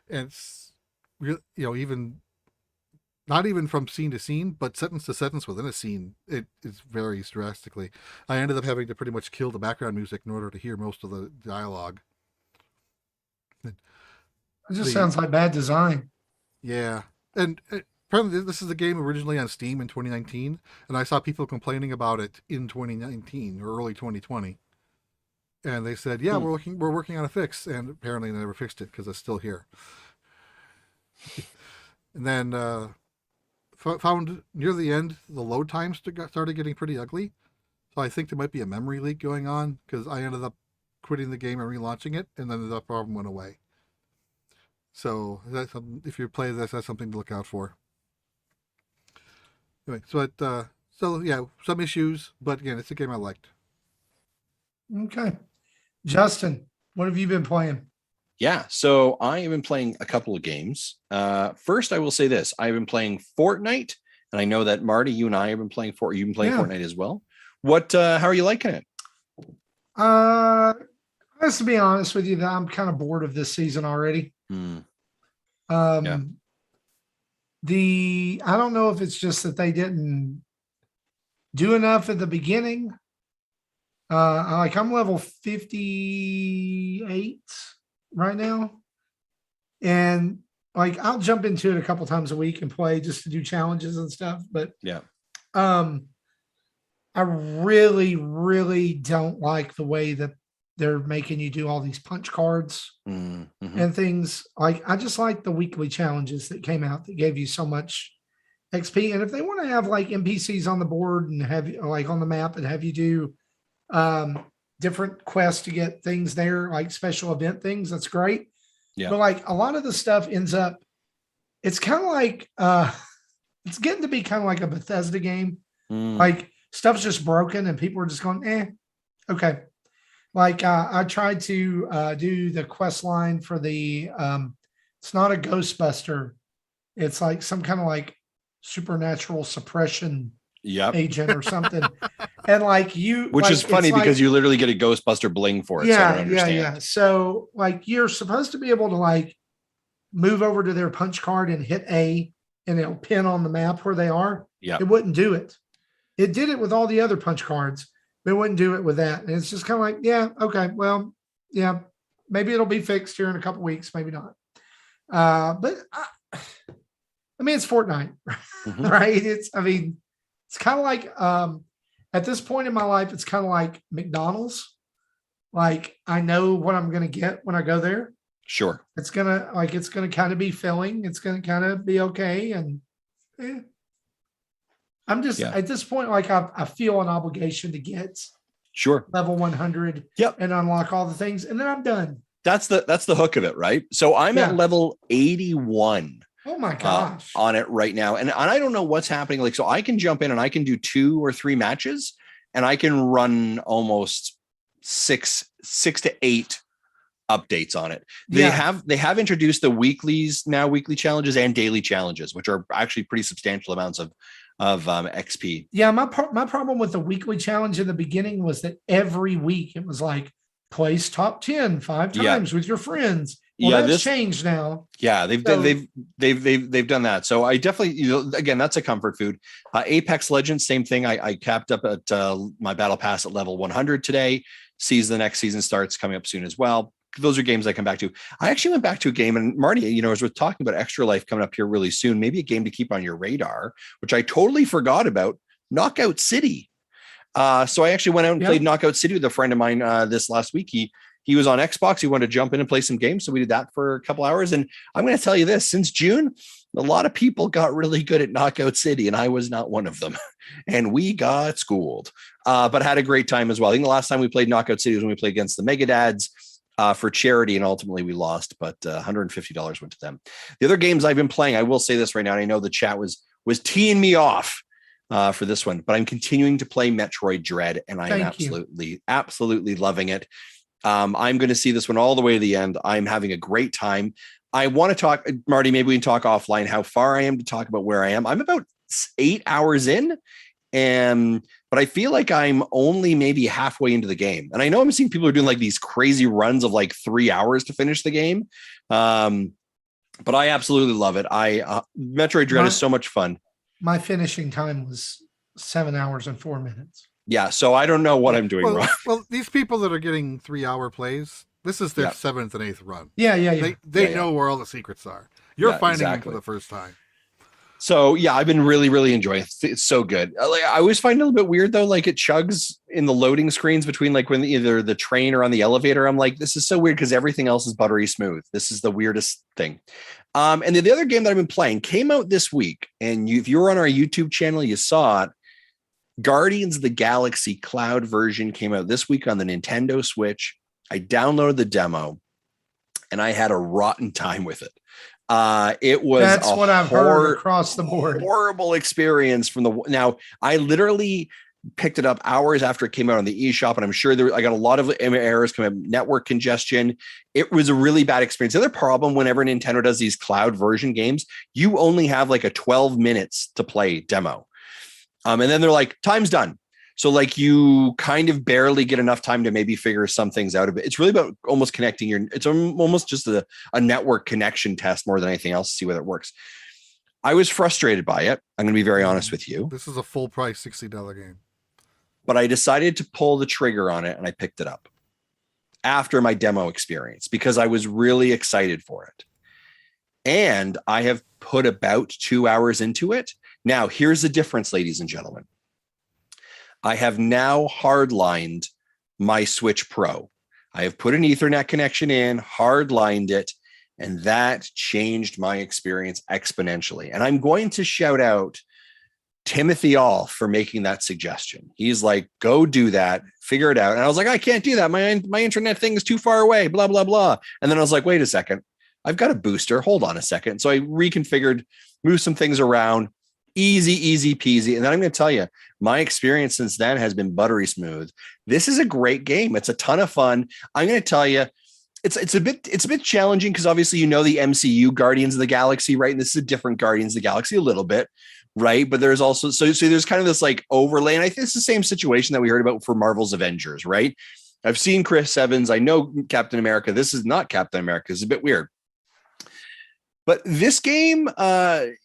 And it's really, you know, even not even from scene to scene, but sentence to sentence within a scene, it varies drastically. I ended up having to pretty much kill the background music in order to hear most of the dialogue. It just sounds like bad design. Yeah. And apparently this is a game originally on Steam in 2019, and I saw people complaining about it in 2019 or early 2020. And they said, yeah, we're working on a fix, and apparently they never fixed it because it's still here. And then found near the end, the load times started getting pretty ugly. So I think there might be a memory leak going on, because I ended up quitting the game and relaunching it, and then the problem went away. So if you play this, that's something to look out for. Anyway, so yeah, some issues, but again, it's a game I liked. Okay. Justin, what have you been playing? Yeah, so I have been playing a couple of games. First, I will say this. I've been playing Fortnite, and I know that Marty, you and I have been playing Fortnite as well. How are you liking it? Just to be honest with you, that I'm kind of bored of this season already. I don't know if it's just that they didn't do enough at the beginning. I'm level 58 right now, and like I'll jump into it a couple times a week and play just to do challenges and stuff. But I really, really don't like the way that they're making you do all these punch cards and things. Like I just like the weekly challenges that came out that gave you so much XP. And if they want to have like NPCs on the board and have like on the map and have you do different quests to get things there, like special event things, that's great. Yeah. But like a lot of the stuff ends up, it's kind of like it's getting to be kind of like a Bethesda game. Like stuff's just broken and people are just going, okay. Like I tried to do the quest line for the it's not a Ghostbuster, it's like some kind of like supernatural suppression agent or something. And like which is funny because you literally get a Ghostbuster bling for it. Yeah. So like you're supposed to be able to like move over to their punch card and hit A, and it'll pin on the map where they are. Yeah, it wouldn't do it. It did it with all the other punch cards, but it wouldn't do it with that. And it's just kind of like, yeah, okay, well, yeah, maybe it'll be fixed here in a couple weeks, maybe not. But I mean, it's Fortnite, right? It's kind of like at this point in my life, it's kind of like McDonald's. Like I know what I'm going to get when I go there. Sure. It's going to kind of be filling. It's going to kind of be okay. And I'm just at this point, like I feel an obligation to get level 100 and unlock all the things. And then I'm done. That's the hook of it, right? So I'm at level 81. Oh my gosh. On it right now. And I don't know what's happening. Like, so I can jump in and I can do 2 or 3 matches and I can run almost 6 to 8 updates on it. They have introduced the weekly challenges and daily challenges, which are actually pretty substantial amounts of XP. Yeah. My problem with the weekly challenge in the beginning was that every week it was like place top 10 5 times with your friends. Well, yeah, that's changed now. Yeah, they've So- done they've done that. So I definitely, again, that's a comfort food. Apex Legends, same thing. I capped up at my battle pass at level 100 today. Sees the next season starts coming up soon as well. Those are games I come back to. I actually went back to a game, and Marty, as we're talking about Extra Life coming up here really soon, maybe a game to keep on your radar, which I totally forgot about. Knockout City. So I actually went out and played Knockout City with a friend of mine this last week. He was on Xbox. He wanted to jump in and play some games. So we did that for a couple hours. And I'm going to tell you this, since June, a lot of people got really good at Knockout City, and I was not one of them. And we got schooled, but had a great time as well. I think the last time we played Knockout City was when we played against the NINDADS for charity, and ultimately we lost, but $150 went to them. The other games I've been playing, I will say this right now, and I know the chat was teeing me off for this one, but I'm continuing to play Metroid Dread, and I'm absolutely loving it. I'm going to see this one all the way to the end. I'm having a great time. I want to talk, Marty, maybe we can talk offline how far I am to talk about where I am. I'm about 8 hours in, but I feel like I'm only maybe halfway into the game. And I know I'm seeing people are doing like these crazy runs of like 3 hours to finish the game. But I absolutely love it. Metroid Dread is so much fun. My finishing time was 7 hours and 4 minutes. Yeah, so I don't know what I'm doing wrong. Well, these people that are getting 3-hour plays, this is their 7th and 8th run. Yeah. They know where all the secrets are. You're finding them for the first time. So yeah, I've been really enjoying it. It's so good. I always find it a little bit weird though. Like it chugs in the loading screens between like when either the train or on the elevator. I'm like, this is so weird because everything else is buttery smooth. This is the weirdest thing. And then the other game that I've been playing came out this week, and if you were on our YouTube channel, you saw it. Guardians of the Galaxy Cloud version came out this week on the Nintendo Switch. I downloaded the demo, and I had a rotten time with it. It was that's what I've heard across the board. Horrible experience now. I literally picked it up hours after it came out on the eShop, and I'm sure I got a lot of errors coming up, network congestion. It was a really bad experience. The other problem, whenever Nintendo does these cloud version games, you only have like a 12 minutes to play demo. And then they're like, time's done. So like you kind of barely get enough time to maybe figure some things out of it. It's really about almost connecting it's almost just a network connection test more than anything else to see whether it works. I was frustrated by it. I'm going to be very honest with you. This is a full price $60 game. But I decided to pull the trigger on it, and I picked it up after my demo experience because I was really excited for it. And I have put about 2 hours into it. Now, here's the difference, ladies and gentlemen. I have now hardlined my Switch Pro. I have put an Ethernet connection in, hardlined it, and that changed my experience exponentially. And I'm going to shout out Timothy All for making that suggestion. He's like, go do that, figure it out. And I was like, I can't do that. My internet thing is too far away, blah, blah, blah. And then I was like, wait a second. I've got a booster. Hold on a second. So I reconfigured, moved some things around. Easy peasy. And then I'm going to tell you, my experience since then has been buttery smooth. This is a great game. It's a ton of fun. I'm going to tell you, it's a bit challenging because obviously the MCU Guardians of the Galaxy, right? And this is a different Guardians of the Galaxy a little bit, right? But there's also so there's kind of this like overlay, and I think it's the same situation that we heard about for Marvel's Avengers, right? I've seen Chris Evans. I know Captain America. This is not Captain America. It's a bit weird. But this game,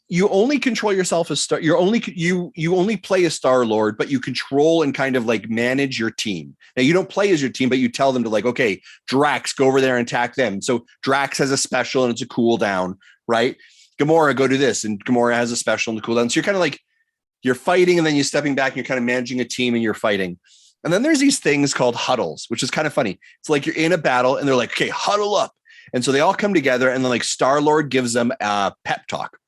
you only control yourself as Star. You only play as Star-Lord, but you control and kind of like manage your team. Now you don't play as your team, but you tell them to like, okay, Drax, go over there and attack them. So Drax has a special and it's a cooldown, right? Gamora, go do this, and Gamora has a special and a cooldown. So you're kind of like you're fighting, and then you're stepping back, and you're kind of managing a team, and you're fighting. And then there's these things called huddles, which is kind of funny. It's like you're in a battle, and they're like, okay, huddle up. And so they all come together, and then like Star-Lord gives them a pep talk,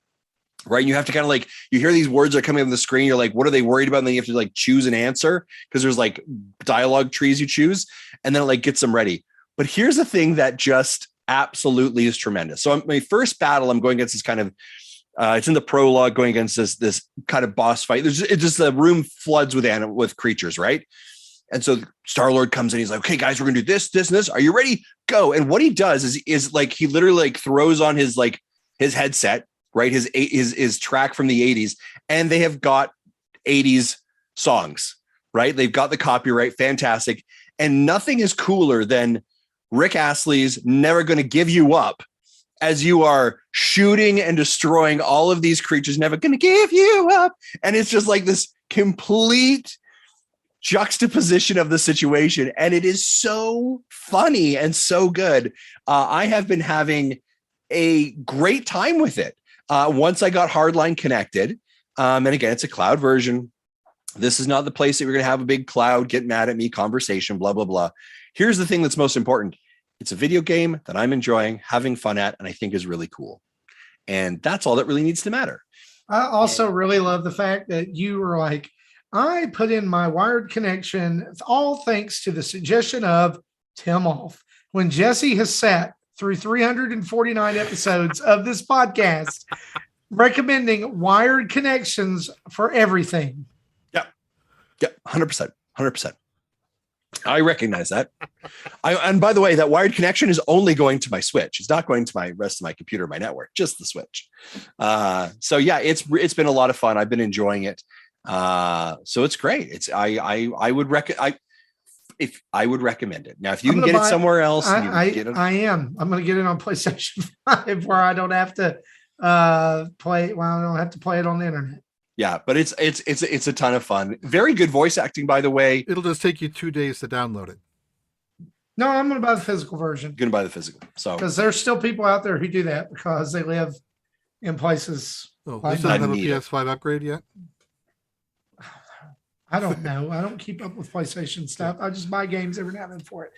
right? And you have to kind of like, you hear these words are coming on the screen. You're like, what are they worried about? And then you have to like choose an answer because there's like dialogue trees you choose, and then it like gets them ready. But here's the thing that just absolutely is tremendous. So my first battle, I'm going against this kind of, it's in the prologue, going against this kind of boss fight. It's just the room floods with creatures, right? And so Star-Lord comes in. He's like, okay, guys, we're going to do this, this, and this. Are you ready? Go. And what he does is like, he literally like throws on his headset, right? His track from the 80s. And they have got 80s songs, right? They've got the copyright. Fantastic. And nothing is cooler than Rick Astley's Never Gonna Give You Up as you are shooting and destroying all of these creatures, never gonna give you up. And it's just like this complete juxtaposition of the situation. And it is so funny and so good. I have been having a great time with it. Once I got Hardline connected, and again, it's a cloud version. This is not the place that we're going to have a big cloud, get mad at me conversation, blah, blah, blah. Here's the thing that's most important. It's a video game that I'm enjoying, having fun at, and I think is really cool. And that's all that really needs to matter. I also really love the fact that you were like, I put in my wired connection, all thanks to the suggestion of Tim Off. When Jesse has sat through 349 episodes of this podcast, recommending wired connections for everything. Yep, 100%, 100%. I recognize that. And by the way, that wired connection is only going to my Switch. It's not going to my rest of my computer, my network, just the Switch. So yeah, it's been a lot of fun. I've been enjoying it. So it's great. I would recommend it. Now, if you can get it somewhere else, I'm going to get it on PlayStation 5 where I don't have to play. Well, I don't have to play it on the internet. Yeah, but it's a ton of fun. Very good voice acting, by the way. It'll just take you 2 days to download it. No, I'm going to buy the physical version. Going to buy the physical. So because there's still people out there who do that because they live in places. Oh, they still don't have a PS5 upgrade yet? I don't know. I don't keep up with PlayStation stuff. I just buy games every now and then for it.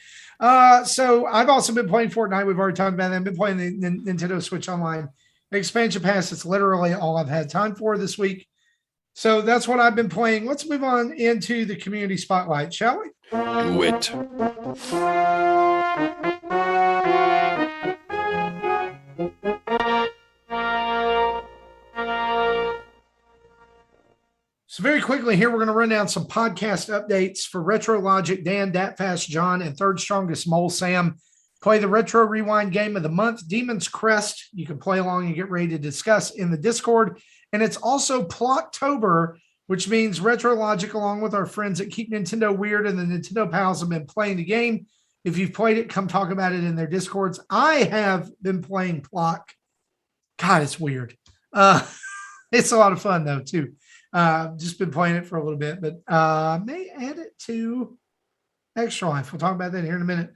So I've also been playing Fortnite. We've already talked about that. I've been playing the Nintendo Switch Online expansion pass. It's literally all I've had time for this week. So that's what I've been playing. Let's move on into the community spotlight, shall we? Do it. So very quickly here, we're going to run down some podcast updates for Retro Logic, Dan, DatFast, John, and Third Strongest Mole Sam. Play the Retro Rewind Game of the Month, Demon's Crest. You can play along and get ready to discuss in the Discord. And it's also Plottober, which means Retro Logic, along with our friends at Keep Nintendo Weird and the Nintendo Pals, have been playing the game. If you've played it, come talk about it in their Discords. I have been playing Plot. God, it's weird. It's a lot of fun, though, too. Just been playing it for a little bit, but may add it to Extra Life. We'll talk about that here in a minute.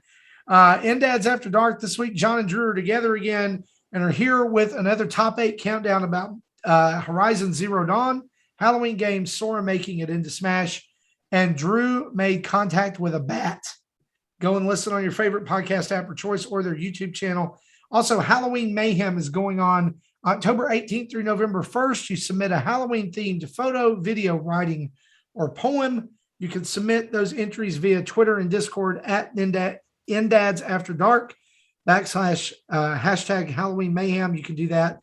NINDADS After Dark this week. John and Drew are together again and are here with another top 8 countdown about Horizon Zero Dawn, Halloween games, Sora making it into Smash, and Drew made contact with a bat. Go and listen on your favorite podcast app or choice or their YouTube channel. Also, Halloween Mayhem is going on October 18th through November 1st. You submit a Halloween-themed photo, video, writing, or poem. You can submit those entries via Twitter and Discord at NINDADS After Dark / hashtag Halloween Mayhem. You can do that.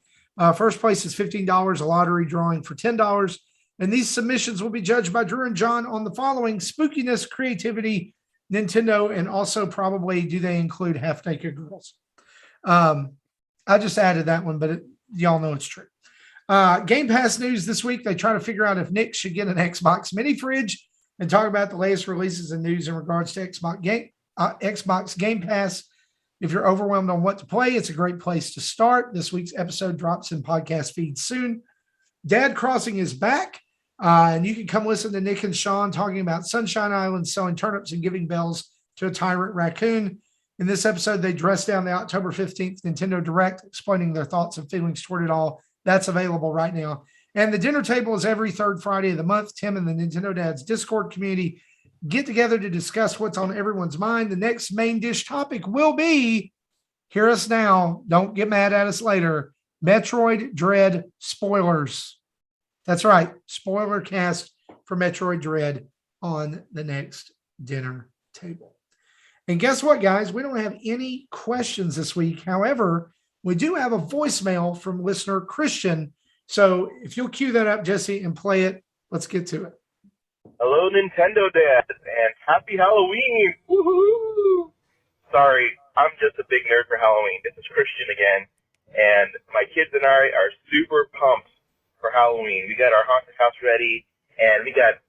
First place is $15, a lottery drawing for $10. And these submissions will be judged by Drew and John on the following: spookiness, creativity, Nintendo, and also probably do they include half-naked girls. I just added that one, but y'all know it's true. Game Pass news this week. They try to figure out if Nick should get an Xbox mini fridge and talk about the latest releases and news in regards to Xbox Game Pass. If you're overwhelmed on what to play, it's a great place to start. This week's episode drops in podcast feeds soon. Dad Crossing is back, and you can come listen to Nick and Sean talking about Sunshine Island, selling turnips and giving bells to a tyrant raccoon. In this episode, they dress down the October 15th Nintendo Direct, explaining their thoughts and feelings toward it all. That's available right now. And the dinner table is every third Friday of the month. Tim and the Nintendo Dads Discord community get together to discuss what's on everyone's mind. The next main dish topic will be, hear us now, don't get mad at us later, Metroid Dread spoilers. That's right, spoiler cast for Metroid Dread on the next dinner table. And guess what, guys? We don't have any questions this week. However, we do have a voicemail from listener Christian. So if you'll cue that up, Jesse, and play it, let's get to it. Hello, Nintendo Dad, and happy Halloween! Woohoo! Sorry, I'm just a big nerd for Halloween. This is Christian again, and my kids and I are super pumped for Halloween. We got our haunted house ready, and we got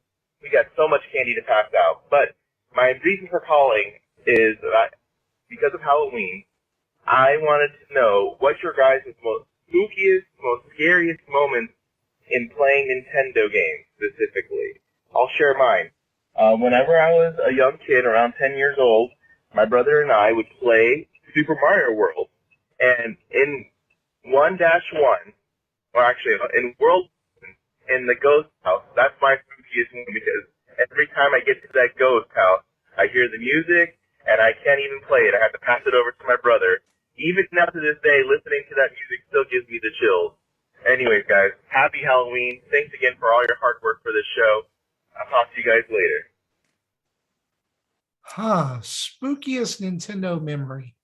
so much candy to pass out. But my reason for calling is that because of Halloween, I wanted to know what your guys' most spookiest, most scariest moments in playing Nintendo games specifically. I'll share mine. Whenever I was a young kid, around 10 years old, my brother and I would play Super Mario World. And in 1-1, or actually in World, in the ghost house, that's my spookiest one because every time I get to that ghost house, I hear the music and I can't even play it. I have to pass it over to my brother. Even now to this day, listening to that music still gives me the chills. Anyways, guys, happy Halloween. Thanks again for all your hard work for this show. I'll talk to you guys later. Spookiest Nintendo memory.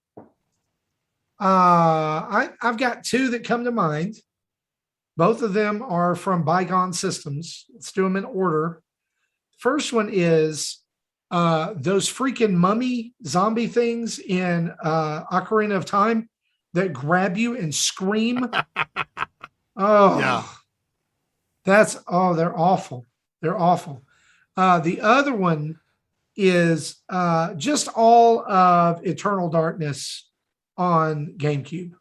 I've got two that come to mind. Both of them are from bygone systems. Let's do them in order. First one is those freaking mummy zombie things in Ocarina of Time that grab you and scream. Oh, Yeah. They're awful. They're awful. The other one is just all of Eternal Darkness on GameCube.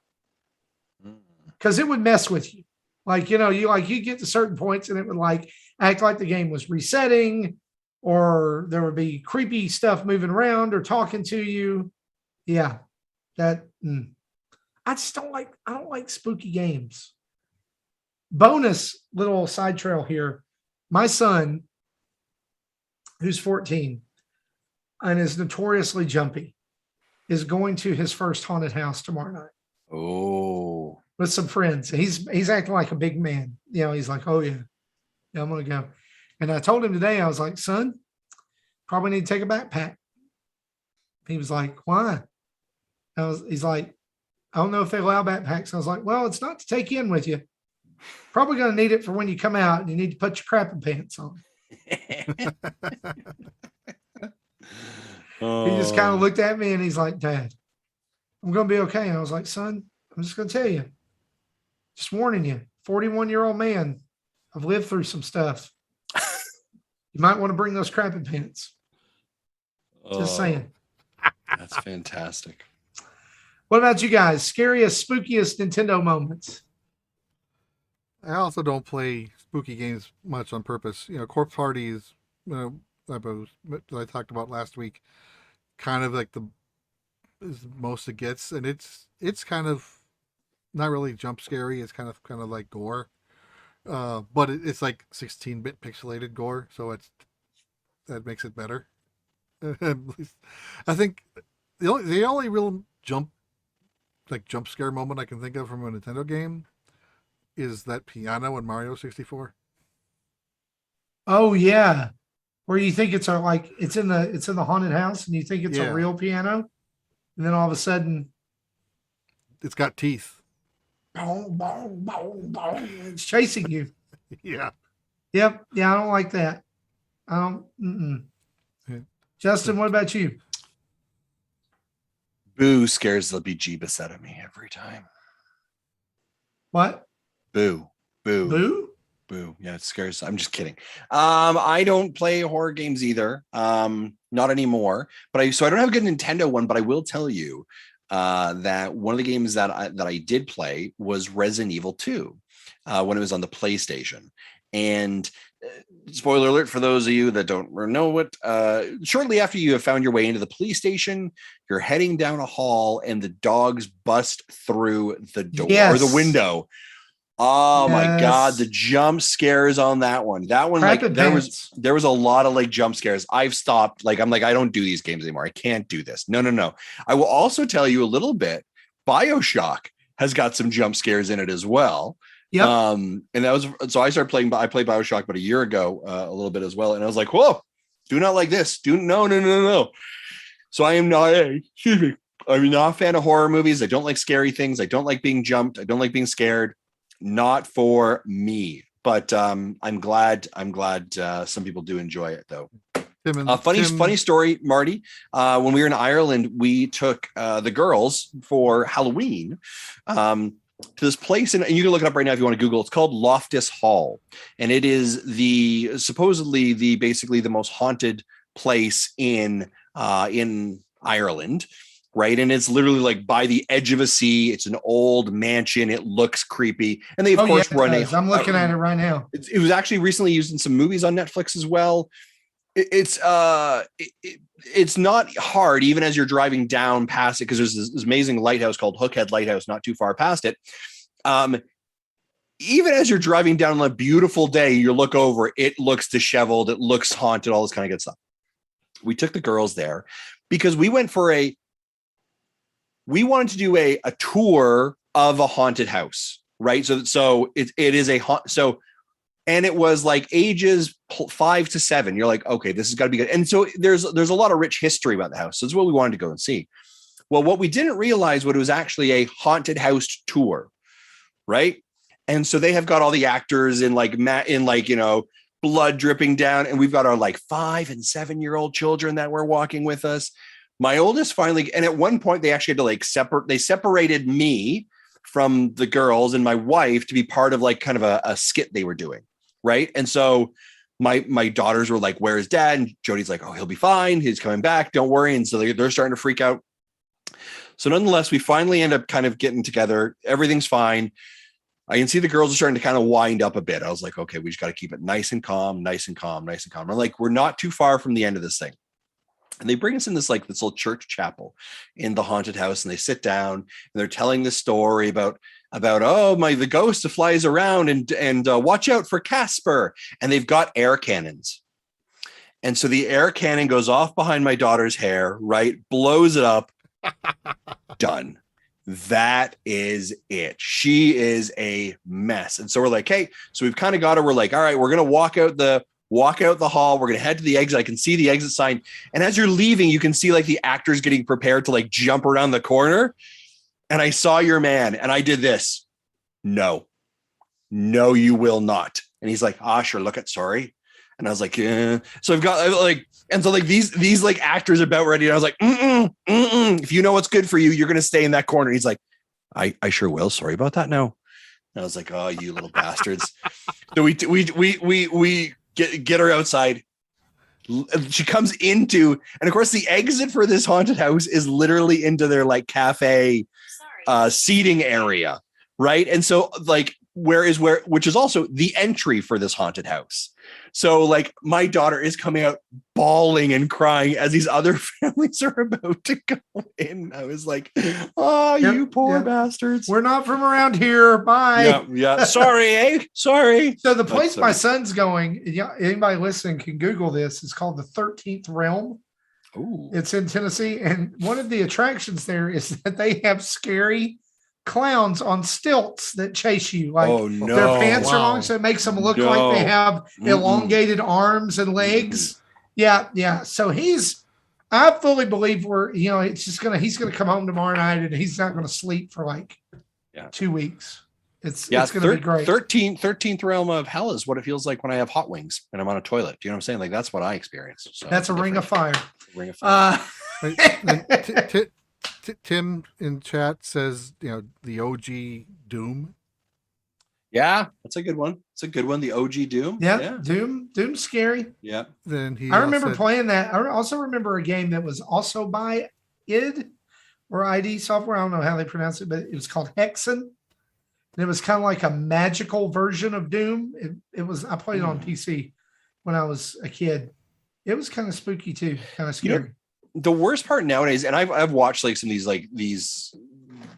Because it would mess with you. Like, you get to certain points and it would like act like the game was resetting, or there would be creepy stuff moving around or talking to you. Yeah. I don't like spooky games. Bonus little side trail here. My son, who's 14 and is notoriously jumpy, is going to his first haunted house tomorrow night. Oh. With some friends. He's acting like a big man. He's like, oh yeah, I'm gonna go. And I told him today, I was like, son, probably need to take a backpack. He was like, why? He's like, I don't know if they allow backpacks. I was like, well, it's not to take in with you. Probably gonna need it for when you come out and you need to put your crapping pants on. He just kind of looked at me and he's like, Dad, I'm gonna be okay. And I was like, son, I'm just gonna tell you. Just warning you, 41-year-old man. I've lived through some stuff. You might want to bring those crapping pants. Just saying. That's fantastic. What about you guys? Scariest, spookiest Nintendo moments? I also don't play spooky games much on purpose. Corpse Party is, that I talked about last week, kind of like is the most it gets, and it's kind of not really jump scary. It's kind of like gore, but it's like 16-bit pixelated gore, so that makes it better. At least I think the only real jump scare moment I can think of from a Nintendo game is that piano in Mario 64. Oh yeah, where you think it's in the haunted house and you think it's a real piano, and then all of a sudden it's got teeth. Boom, boom, boom, boom. It's chasing you. Yeah. Yep. Yeah, I don't like that. I don't. Justin, what about you? Boo scares the bejeebus out of me every time. What? Boo. Boo? Boo. Yeah, it scares. I'm just kidding. I don't play horror games either. Not anymore. But I don't have a good Nintendo one, but I will tell you that one of the games that I did play was Resident Evil 2 when it was on the PlayStation. And spoiler alert for those of you that don't know it, shortly after you have found your way into the police station, you're heading down a hall and the dogs bust through the door or the window. Oh my God, the jump scares on that one. That one, there was a lot of jump scares. I've stopped. I'm I don't do these games anymore. I can't do this. No. I will also tell you a little bit. BioShock has got some jump scares in it as well. Yep. And that was, so I played BioShock about a year ago, a little bit as well. And I was like, whoa, do not like this. No. So I'm not a fan of horror movies. I don't like scary things. I don't like being jumped. I don't like being scared. Not for me, but I'm glad some people do enjoy it though. Funny story, Marty. When we were in Ireland, we took the girls for Halloween to this place, and you can look it up right now if you want to Google. It's called Loftus Hall, and it is supposedly basically the most haunted place in Ireland. right? And it's literally like by the edge of a sea. It's an old mansion. It looks creepy. And they, of course, run a... I'm looking at it right now. It was actually recently used in some movies on Netflix as well. It's not hard, even as you're driving down past it, because there's this amazing lighthouse called Hookhead Lighthouse not too far past it. Even as you're driving down on a beautiful day, you look over, it looks disheveled, it looks haunted, all this kind of good stuff. We took the girls there because we wanted to do a tour of a haunted house, right? So it is and it was like ages 5 to 7. You're like, okay, this has got to be good. And so there's a lot of rich history about the house. So it's what we wanted to go and see. Well, what we didn't realize was it was actually a haunted house tour, right? And so they have got all the actors in blood dripping down, and we've got our like 5 and 7-year-old children that were walking with us. My oldest finally, and at one point they actually had to they separated me from the girls and my wife to be part of like kind of a skit they were doing. Right. And so my daughters were like, where's dad? And Jody's like, oh, he'll be fine. He's coming back. Don't worry. And so they're starting to freak out. So nonetheless, we finally end up kind of getting together. Everything's fine. I can see the girls are starting to kind of wind up a bit. I was like, okay, we just got to keep it nice and calm, nice and calm, nice and calm. I'm like, we're not too far from the end of this thing. And they bring us in this little church chapel in the haunted house, and they sit down and they're telling this story about the ghost flies around and watch out for Casper. And they've got air cannons. And so the air cannon goes off behind my daughter's hair, right? Blows it up. Done. That is it. She is a mess. And so we're like, hey, so we've kind of got her. We're like, all right, we're going to walk out the hall. We're going to head to the exit. I can see the exit sign. And as you're leaving, you can see like the actors getting prepared to like jump around the corner. And I saw your man and I did this. No, you will not. And he's like, sure. Look at, sorry. And I was like, yeah. So I've got like, and so like these like actors about ready. And I was like, if you know what's good for you, you're going to stay in that corner. He's like, I sure will. Sorry about that. No. And I was like, oh, you little bastards. So we get her outside. She comes into, and of course the exit for this haunted house is literally into their like cafe seating area, right? And so like which is also the entry for this haunted house. So like my daughter is coming out bawling and crying as these other families are about to go in. I was like, oh, you poor bastards. We're not from around here. Bye. Yeah. Sorry, Sorry. So the place my son's going, anybody listening can Google this. It's called the 13th Realm. Ooh. It's in Tennessee. And one of the attractions there is that they have scary clowns on stilts that chase you. Like their pants are long, so it makes them look like they have elongated arms and legs. Yeah. So I fully believe he's gonna come home tomorrow night and he's not gonna sleep for like 2 weeks. It's gonna be great. 13th realm of hell is what it feels like when I have hot wings and I'm on a toilet. Do you know what I'm saying? Like that's what I experience. So that's a ring of fire. Ring of fire. Tim in chat says, the OG Doom. Yeah, that's a good one. It's a good one. The OG Doom. Yeah. Doom's scary. Yeah. Then I remember playing that. I also remember a game that was also by id or ID Software. I don't know how they pronounce it, but it was called Hexen. And it was kind of like a magical version of Doom. I played it on PC when I was a kid. It was kind of spooky too, kind of scary. The worst part nowadays, and I've watched like some of these,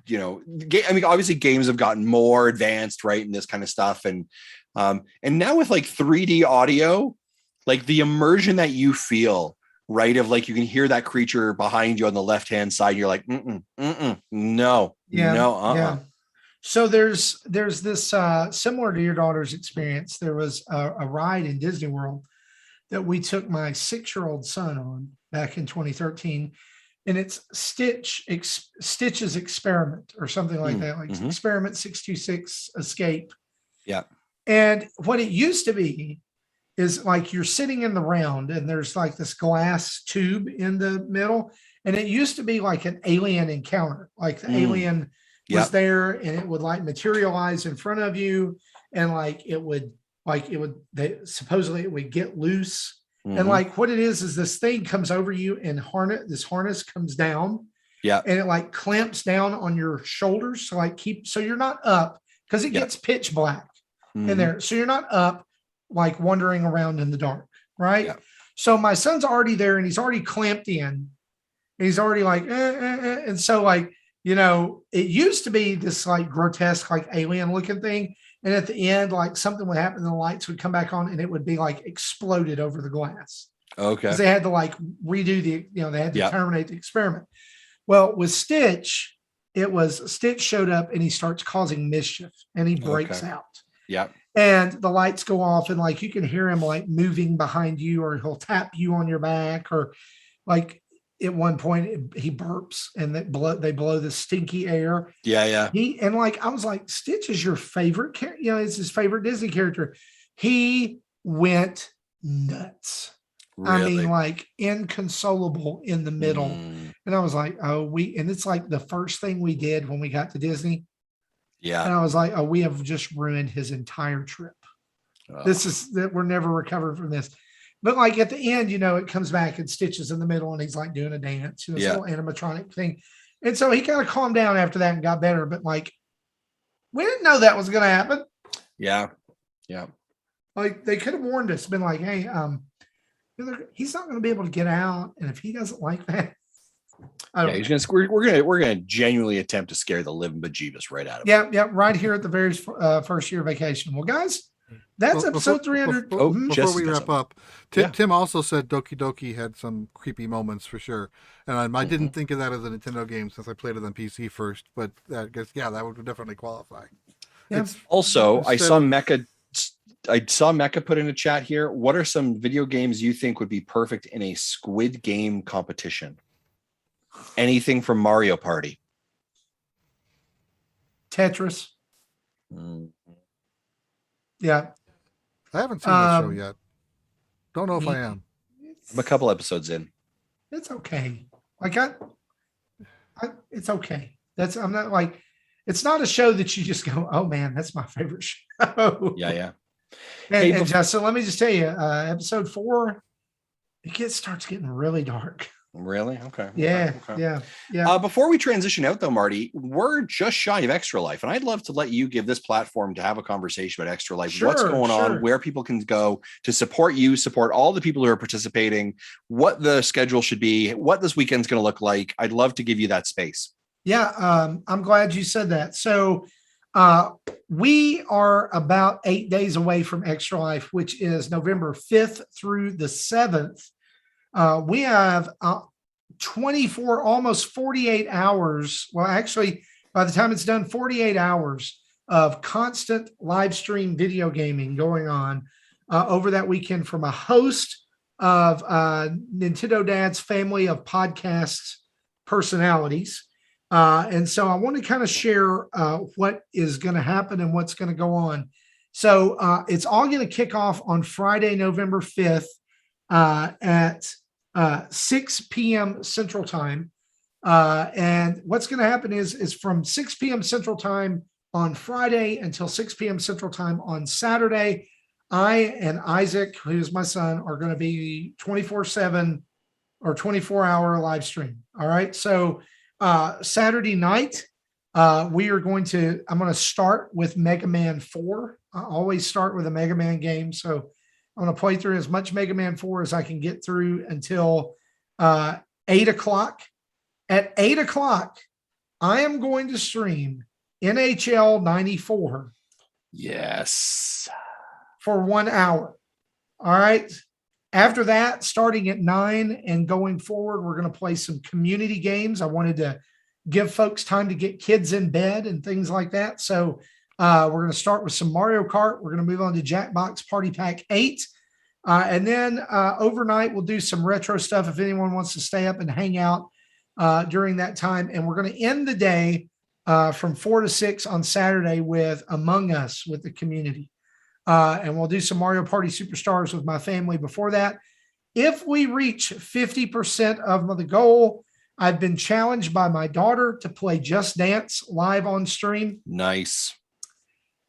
obviously games have gotten more advanced, right? And this kind of stuff. And now with like 3D audio, like the immersion that you feel, right? Of like, you can hear that creature behind you on the left-hand side. You're like, no. Yeah. So there's this similar to your daughter's experience. There was a ride in Disney World that we took my 6-year-old son on back in 2013, and it's Stitch's Experiment or something like that, like Experiment 626 Escape. Yeah. And what it used to be is like you're sitting in the round and there's like this glass tube in the middle, and it used to be like an alien encounter, like the alien was there and it would like materialize in front of you, and supposedly it would get loose. And like what it is this thing comes over you and this harness comes down, Yeah. And it like clamps down on your shoulders. So like so you're not up because it gets pitch black in there. So you're not up like wandering around in the dark. Right. Yeah. So my son's already there and he's already clamped in. And he's already like, and so like, you know, it used to be this like grotesque, like alien looking thing. And at the end, like something would happen and the lights would come back on and it would be like exploded over the glass. Okay. Because they had to like redo they had to terminate the experiment. Well, with Stitch, Stitch showed up and he starts causing mischief and he breaks out. Yeah. And the lights go off and like you can hear him like moving behind you or he'll tap you on your back or like at one point he burps and they blow the stinky air. Yeah. And like I was like, Stitch is your favorite character, you know, it's his favorite Disney character. He went nuts. Really? I mean, like inconsolable in the middle. And I was like, and it's like the first thing we did when we got to Disney. Yeah. And I was like, we have just ruined his entire trip. This is that we're never recovering from this. But like at the end, you know, it comes back and Stitch is in the middle and he's like doing a dance, you know, this little animatronic thing. And so he kind of calmed down after that and got better. But like, we didn't know that was going to happen. Yeah. Like they could have warned us, been like, hey, he's not going to be able to get out. And if he doesn't like that, we're gonna genuinely attempt to scare the living bejeebus right out of him. Yeah, right here at the very first year vacation. Well, guys, that's episode 300. Before we wrap up, Tim also said Doki Doki had some creepy moments for sure, and I didn't think of that as a Nintendo game since I played it on PC first, but I guess that would definitely qualify. Yeah. Also, I saw Mecha put in a chat here. What are some video games you think would be perfect in a Squid Game competition? Anything from Mario Party. Tetris. Yeah. I haven't seen that show yet. Don't know if I am. I'm a couple episodes in. It's okay. Like it's okay. I'm not like, it's not a show that you just go, oh man, that's my favorite show. Yeah. And Justin, let me just tell you, episode 4, it starts getting really dark. Really? Okay. Yeah. Before we transition out though, Marty, we're just shy of Extra Life, and I'd love to let you give this platform to have a conversation about Extra Life. What's going on, where people can go to support you, support all the people who are participating, what the schedule should be, what this weekend's going to look like. I'd love to give you that space. Yeah. I'm glad you said that. So we are about 8 days away from Extra Life, which is November 5th through the 7th. We have 24, almost 48 hours. Well, actually, by the time it's done, 48 hours of constant live stream video gaming going on over that weekend from a host of Nintendo Dad's family of podcast personalities. And so I want to kind of share what is going to happen and what's going to go on. So it's all going to kick off on Friday, November 5th at 6 p.m. Central Time. And what's going to happen is from 6 p.m. Central Time on Friday until 6 p.m. Central Time on Saturday, I and Isaac, who's my son, are going to be 24/7 or 24-hour live stream. All right. So Saturday night, I'm going to start with Mega Man 4. I always start with a Mega Man game. So I'm going to play through as much Mega Man 4 as I can get through until 8 o'clock. At 8 o'clock, I am going to stream NHL 94. Yes. For 1 hour. All right. After that, starting at 9 and going forward, we're going to play some community games. I wanted to give folks time to get kids in bed and things like that. So we're going to start with some Mario Kart. We're going to move on to Jackbox Party Pack 8. And then overnight, we'll do some retro stuff if anyone wants to stay up and hang out during that time. And we're going to end the day from 4 to 6 on Saturday with Among Us with the community. And we'll do some Mario Party Superstars with my family before that. If we reach 50% of the goal, I've been challenged by my daughter to play Just Dance live on stream. Nice.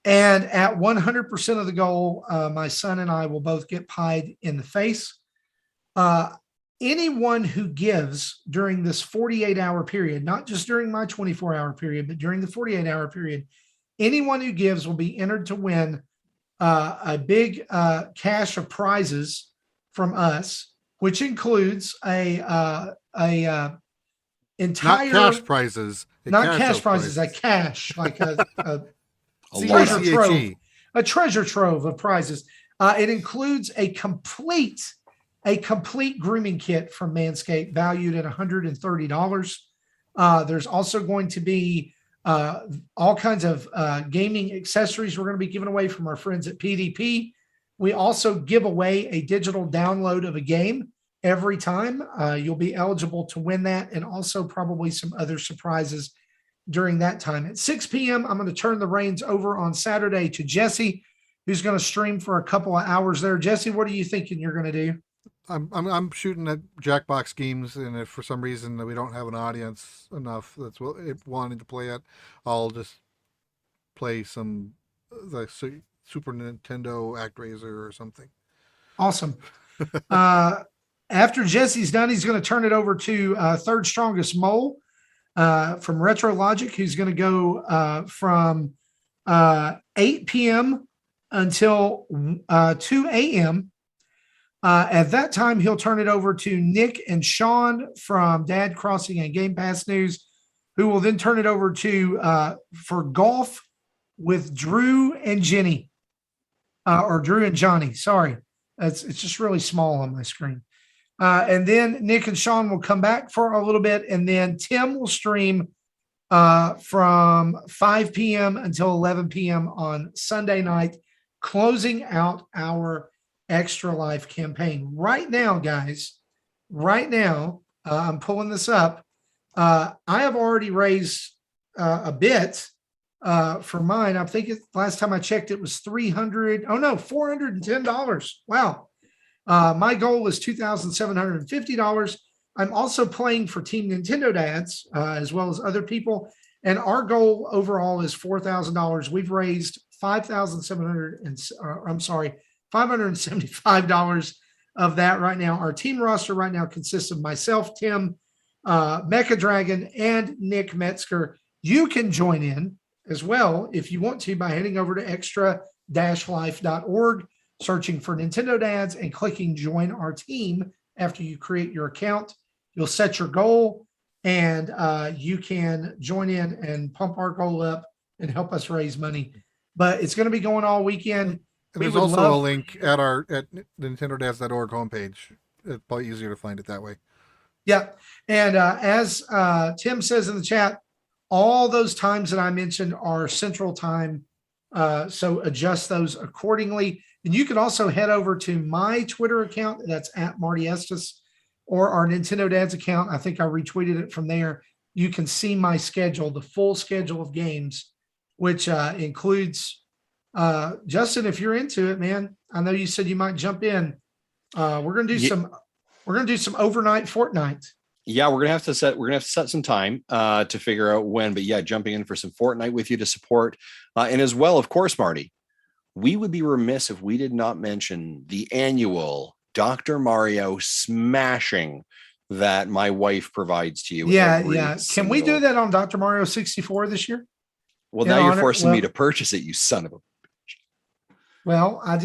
And at 100% of the goal, my son and I will both get pied in the face. anyone who gives during this 48-hour period, not just during my 24-hour period, but during the 48-hour period, anyone who gives will be entered to win a big cache of prizes from us, which includes a entire not cash prizes, not cash prizes, a cache, like a treasure CACHE. trove, a treasure trove of prizes. It includes a complete grooming kit from Manscaped valued at $130. There's also going to be all kinds of gaming accessories we're going to be giving away from our friends at PDP. We also give away a digital download of a game every time. You'll be eligible to win that, and also probably some other surprises during that time. At 6 p.m., I'm going to turn the reins over on Saturday to Jesse, who's going to stream for a couple of hours there. Jesse, what are you thinking you're going to do? I'm shooting at Jackbox games, and if for some reason we don't have an audience enough that's wanting to play it, I'll just play some the Super Nintendo ActRaiser or something. Awesome. After Jesse's done, he's going to turn it over to Third Strongest Mole from Retro Logic, who's going to go from 8 p.m. until 2 a.m. At that time, he'll turn it over to Nick and Sean from Dad Crossing and Game Pass News, who will then turn it over to for golf with Drew and Jenny, or Drew and Johnny. Sorry, it's just really small on my screen. And then Nick and Sean will come back for a little bit, and then Tim will stream from 5 p.m. until 11 p.m. on Sunday night, closing out our Extra Life campaign. Right now, guys, I'm pulling this up. I have already raised a bit for mine. I think last time I checked, it was $410. Wow. My goal is $2,750. I'm also playing for Team Nintendo Dads, as well as other people. And our goal overall is $4,000. We've raised $575 of that right now. Our team roster right now consists of myself, Tim, Mecha Dragon, and Nick Metzger. You can join in as well if you want to by heading over to extra-life.org, searching for Nintendo Dads, and clicking join our team. After you create your account, you'll set your goal, and you can join in and pump our goal up and help us raise money. But it's going to be going all weekend. And there's also a link at NintendoDads.org homepage. It's probably easier to find it that way. Yeah. And as Tim says in the chat, all those times that I mentioned are Central Time. So adjust those accordingly. And you can also head over to my Twitter account. That's at Marty Estes, or our Nintendo Dads account. I think I retweeted it from there. You can see my schedule, the full schedule of games, which includes Justin, if you're into it, man. I know you said you might jump in. We're gonna do some overnight Fortnite. Yeah, we're gonna have to set some time to figure out when. But yeah, jumping in for some Fortnite with you to support, and as well, of course, Marty, we would be remiss if we did not mention the annual Dr. Mario smashing that my wife provides to you. Yeah. Can we do that on Dr. Mario 64 this year? Well, now you're forcing me to purchase it, you son of a. Well, I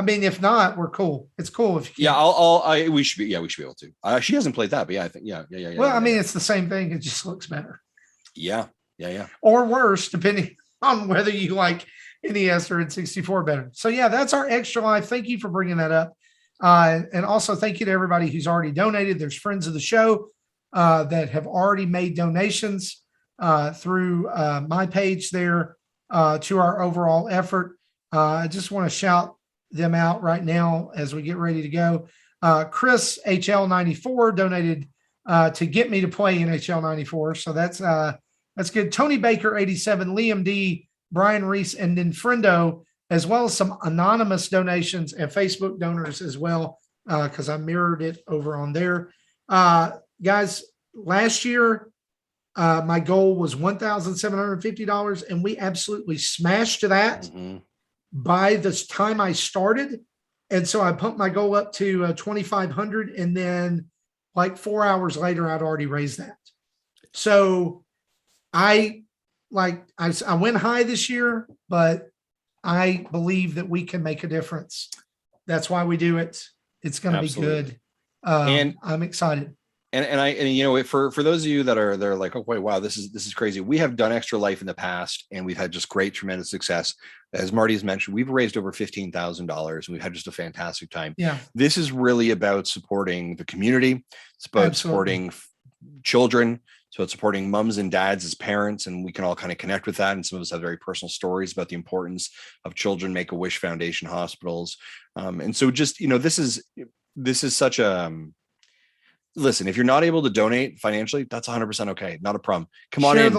mean, if not, we're cool. It's cool if you can. We should be able to. She hasn't played that, but yeah, I think, yeah. Well, I mean, it's the same thing. It just looks better. Yeah. Or worse, depending on whether you like NES or N64 better. So yeah, that's our Extra Life. Thank you for bringing that up. And also thank you to everybody who's already donated. There's friends of the show that have already made donations through my page there to our overall effort. I just want to shout them out right now as we get ready to go. Chris HL94 donated to get me to play NHL 94. So that's good. Tony Baker 87, Liam D, Brian Reese, and Ninfrendo, as well as some anonymous donations and Facebook donors as well, because I mirrored it over on there. Guys, last year, my goal was $1,750, and we absolutely smashed that by the time I started. And so I pumped my goal up to 2,500, and then like 4 hours later, I'd already raised that. So I went high this year, but I believe that we can make a difference. That's why we do it. It's going to be good. And I'm excited. And for those of you that are like, oh wait, wow, this is crazy. We have done Extra Life in the past, and we've had just great, tremendous success. As Marty has mentioned, we've raised over $15,000, and we've had just a fantastic time. Yeah, this is really about supporting the community. It's about supporting children. So it's supporting moms and dads as parents, and we can all kind of connect with that. And some of us have very personal stories about the importance of Children Make-A-Wish Foundation hospitals. And so just, this is such a, listen, if you're not able to donate financially, that's 100% okay. Not a problem. Come on in, share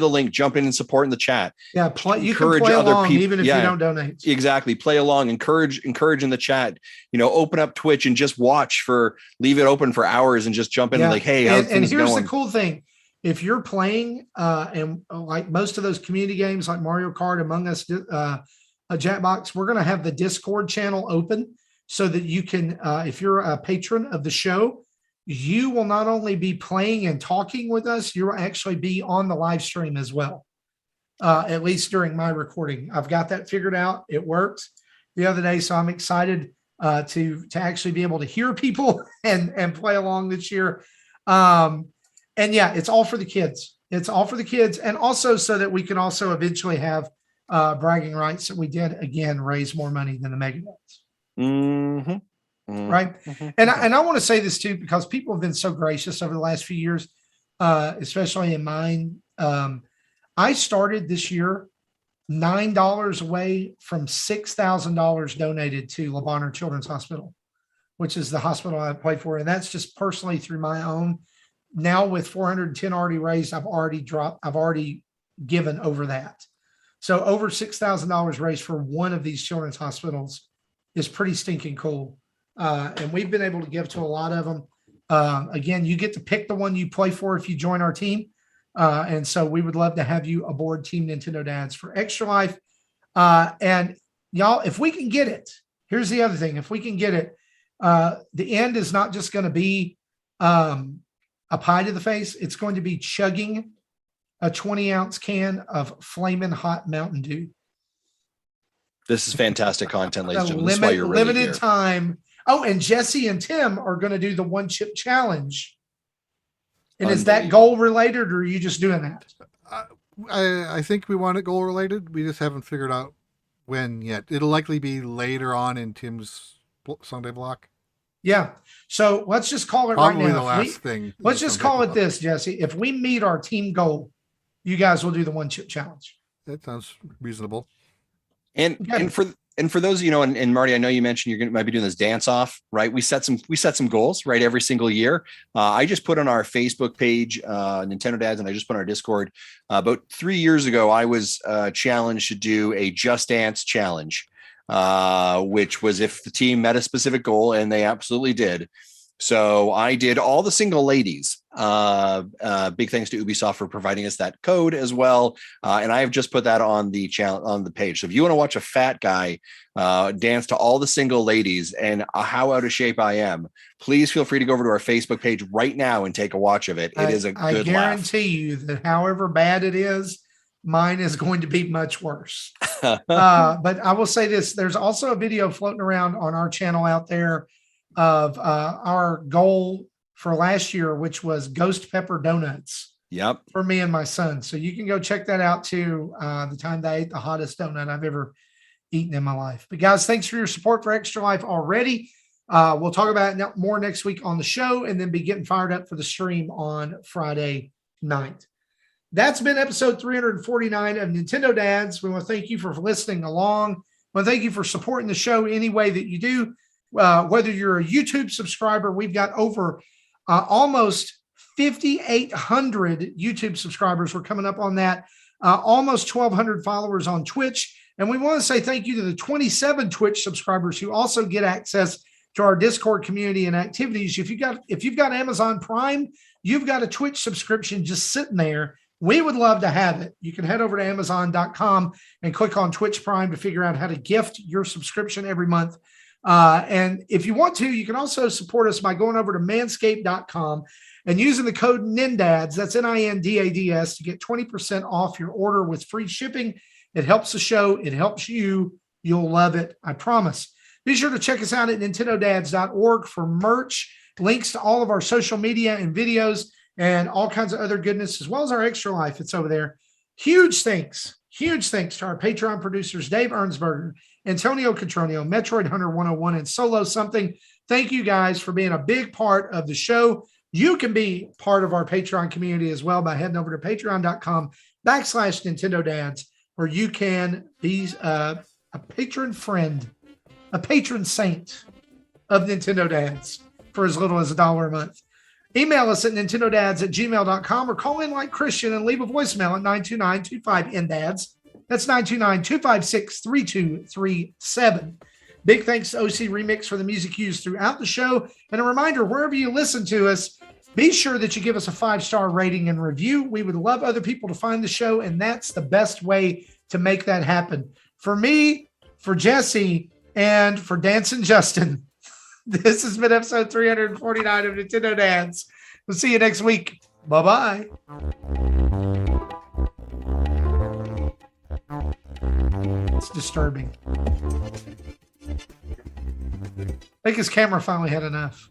the link, jump in and support in the chat. Yeah. You can play along even if you don't donate. Exactly. Play along, encourage in the chat, open up Twitch and just leave it open for hours and just jump in and like, hey, how's things going? And here's the cool thing. If you're playing and like most of those community games like Mario Kart, Among Us, Jackbox, we're going to have the Discord channel open so that you can, if you're a patron of the show, you will not only be playing and talking with us, you'll actually be on the live stream as well. At least during my recording. I've got that figured out. It worked the other day. So I'm excited to actually be able to hear people and play along this year. And yeah, it's all for the kids. It's all for the kids. And also so that we can also eventually have bragging rights that we did again, raise more money than the Megadets. Mm-hmm. Right. Mm-hmm. And I want to say this too, because people have been so gracious over the last few years, especially in mine. I started this year $9 away from $6,000 donated to Le Bonheur Children's Hospital, which is the hospital I played for. And that's just personally through my own. Now with 410 already raised, I've already given over that. So over $6,000 raised for one of these children's hospitals is pretty stinking cool. And we've been able to give to a lot of them. Again, you get to pick the one you play for if you join our team. And so we would love to have you aboard Team Nintendo Dads for Extra Life. And y'all, if we can get it, here's the other thing. If we can get it, the end is not just going to be a pie to the face. It's going to be chugging a 20-ounce can of flaming hot Mountain Dew. This is fantastic content, ladies and gentlemen. This is why you're really limited here. Time. Oh, and Jesse and Tim are going to do the one chip challenge. And is that goal related, or are you just doing that? I think we want it goal related. We just haven't figured out when yet. It'll likely be later on in Tim's Sunday block. Yeah. So let's just call it Probably right now. The last thing. Let's just call it this, Jesse. If we meet our team goal, you guys will do the one chip challenge. That sounds reasonable. And for those, and Marty, I know you mentioned you might be doing this dance off, right? We set some goals, right? Every single year. I just put on our Facebook page, Nintendo Dads, and I just put on our Discord. About 3 years ago, I was challenged to do a Just Dance challenge, which was if the team met a specific goal, and they absolutely did. So I did all the single ladies. Big thanks to Ubisoft for providing us that code as well. And I have just put that on the channel on the page. So if you want to watch a fat guy dance to all the single ladies and how out of shape I am, please feel free to go over to our Facebook page right now and take a watch of it. It is a good laugh. I guarantee you that however bad it is, mine is going to be much worse. But I will say this, there's also a video floating around on our channel out there of our goal for last year, which was ghost pepper donuts. Yep. For me and my son. So you can go check that out too. The time that I ate the hottest donut I've ever eaten in my life. But guys, thanks for your support for Extra Life already. We'll talk about it more next week on the show and then be getting fired up for the stream on Friday night. That's been episode 349 of Nintendo Dads. We want to thank you for listening along. We want to thank you for supporting the show any way that you do. Whether you're a YouTube subscriber, we've got over almost 5,800 YouTube subscribers. We're coming up on that. Almost 1,200 followers on Twitch. And we want to say thank you to the 27 Twitch subscribers who also get access to our Discord community and activities. If you've got Amazon Prime, you've got a Twitch subscription just sitting there. We would love to have it. You can head over to Amazon.com and click on Twitch Prime to figure out how to gift your subscription every month. And if you want to, you can also support us by going over to manscaped.com and using the code NINDADS, that's NINDADS, to get 20% off your order with free shipping. It helps the show. It helps you. You'll love it. I promise. Be sure to check us out at nintendodads.org for merch, links to all of our social media and videos, and all kinds of other goodness, as well as our extra life. It's over there. Huge thanks to our Patreon producers, Dave Ernsberger, Antonio Catronio, Metroid Hunter 101, and Solo Something. Thank you guys for being a big part of the show. You can be part of our Patreon community as well by heading over to patreon.com/Nintendo Dads, where you can be a patron friend, a patron saint of Nintendo Dads for as little as $1 a month. Email us at nintendodads@gmail.com or call in like Christian and leave a voicemail at 929-25-NDADS. That's 929-256-3237. Big thanks to OC Remix for the music used throughout the show. And a reminder, wherever you listen to us, be sure that you give us a 5-star rating and review. We would love other people to find the show, and that's the best way to make that happen. For me, for Jesse, and for Dancing Justin, this has been episode 349 of Nintendo Dads. We'll see you next week. Bye-bye. It's disturbing. I think his camera finally had enough.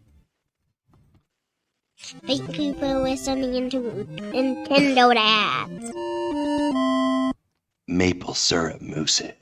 Thank you for listening to Nintendo Dads. Maple syrup mooses.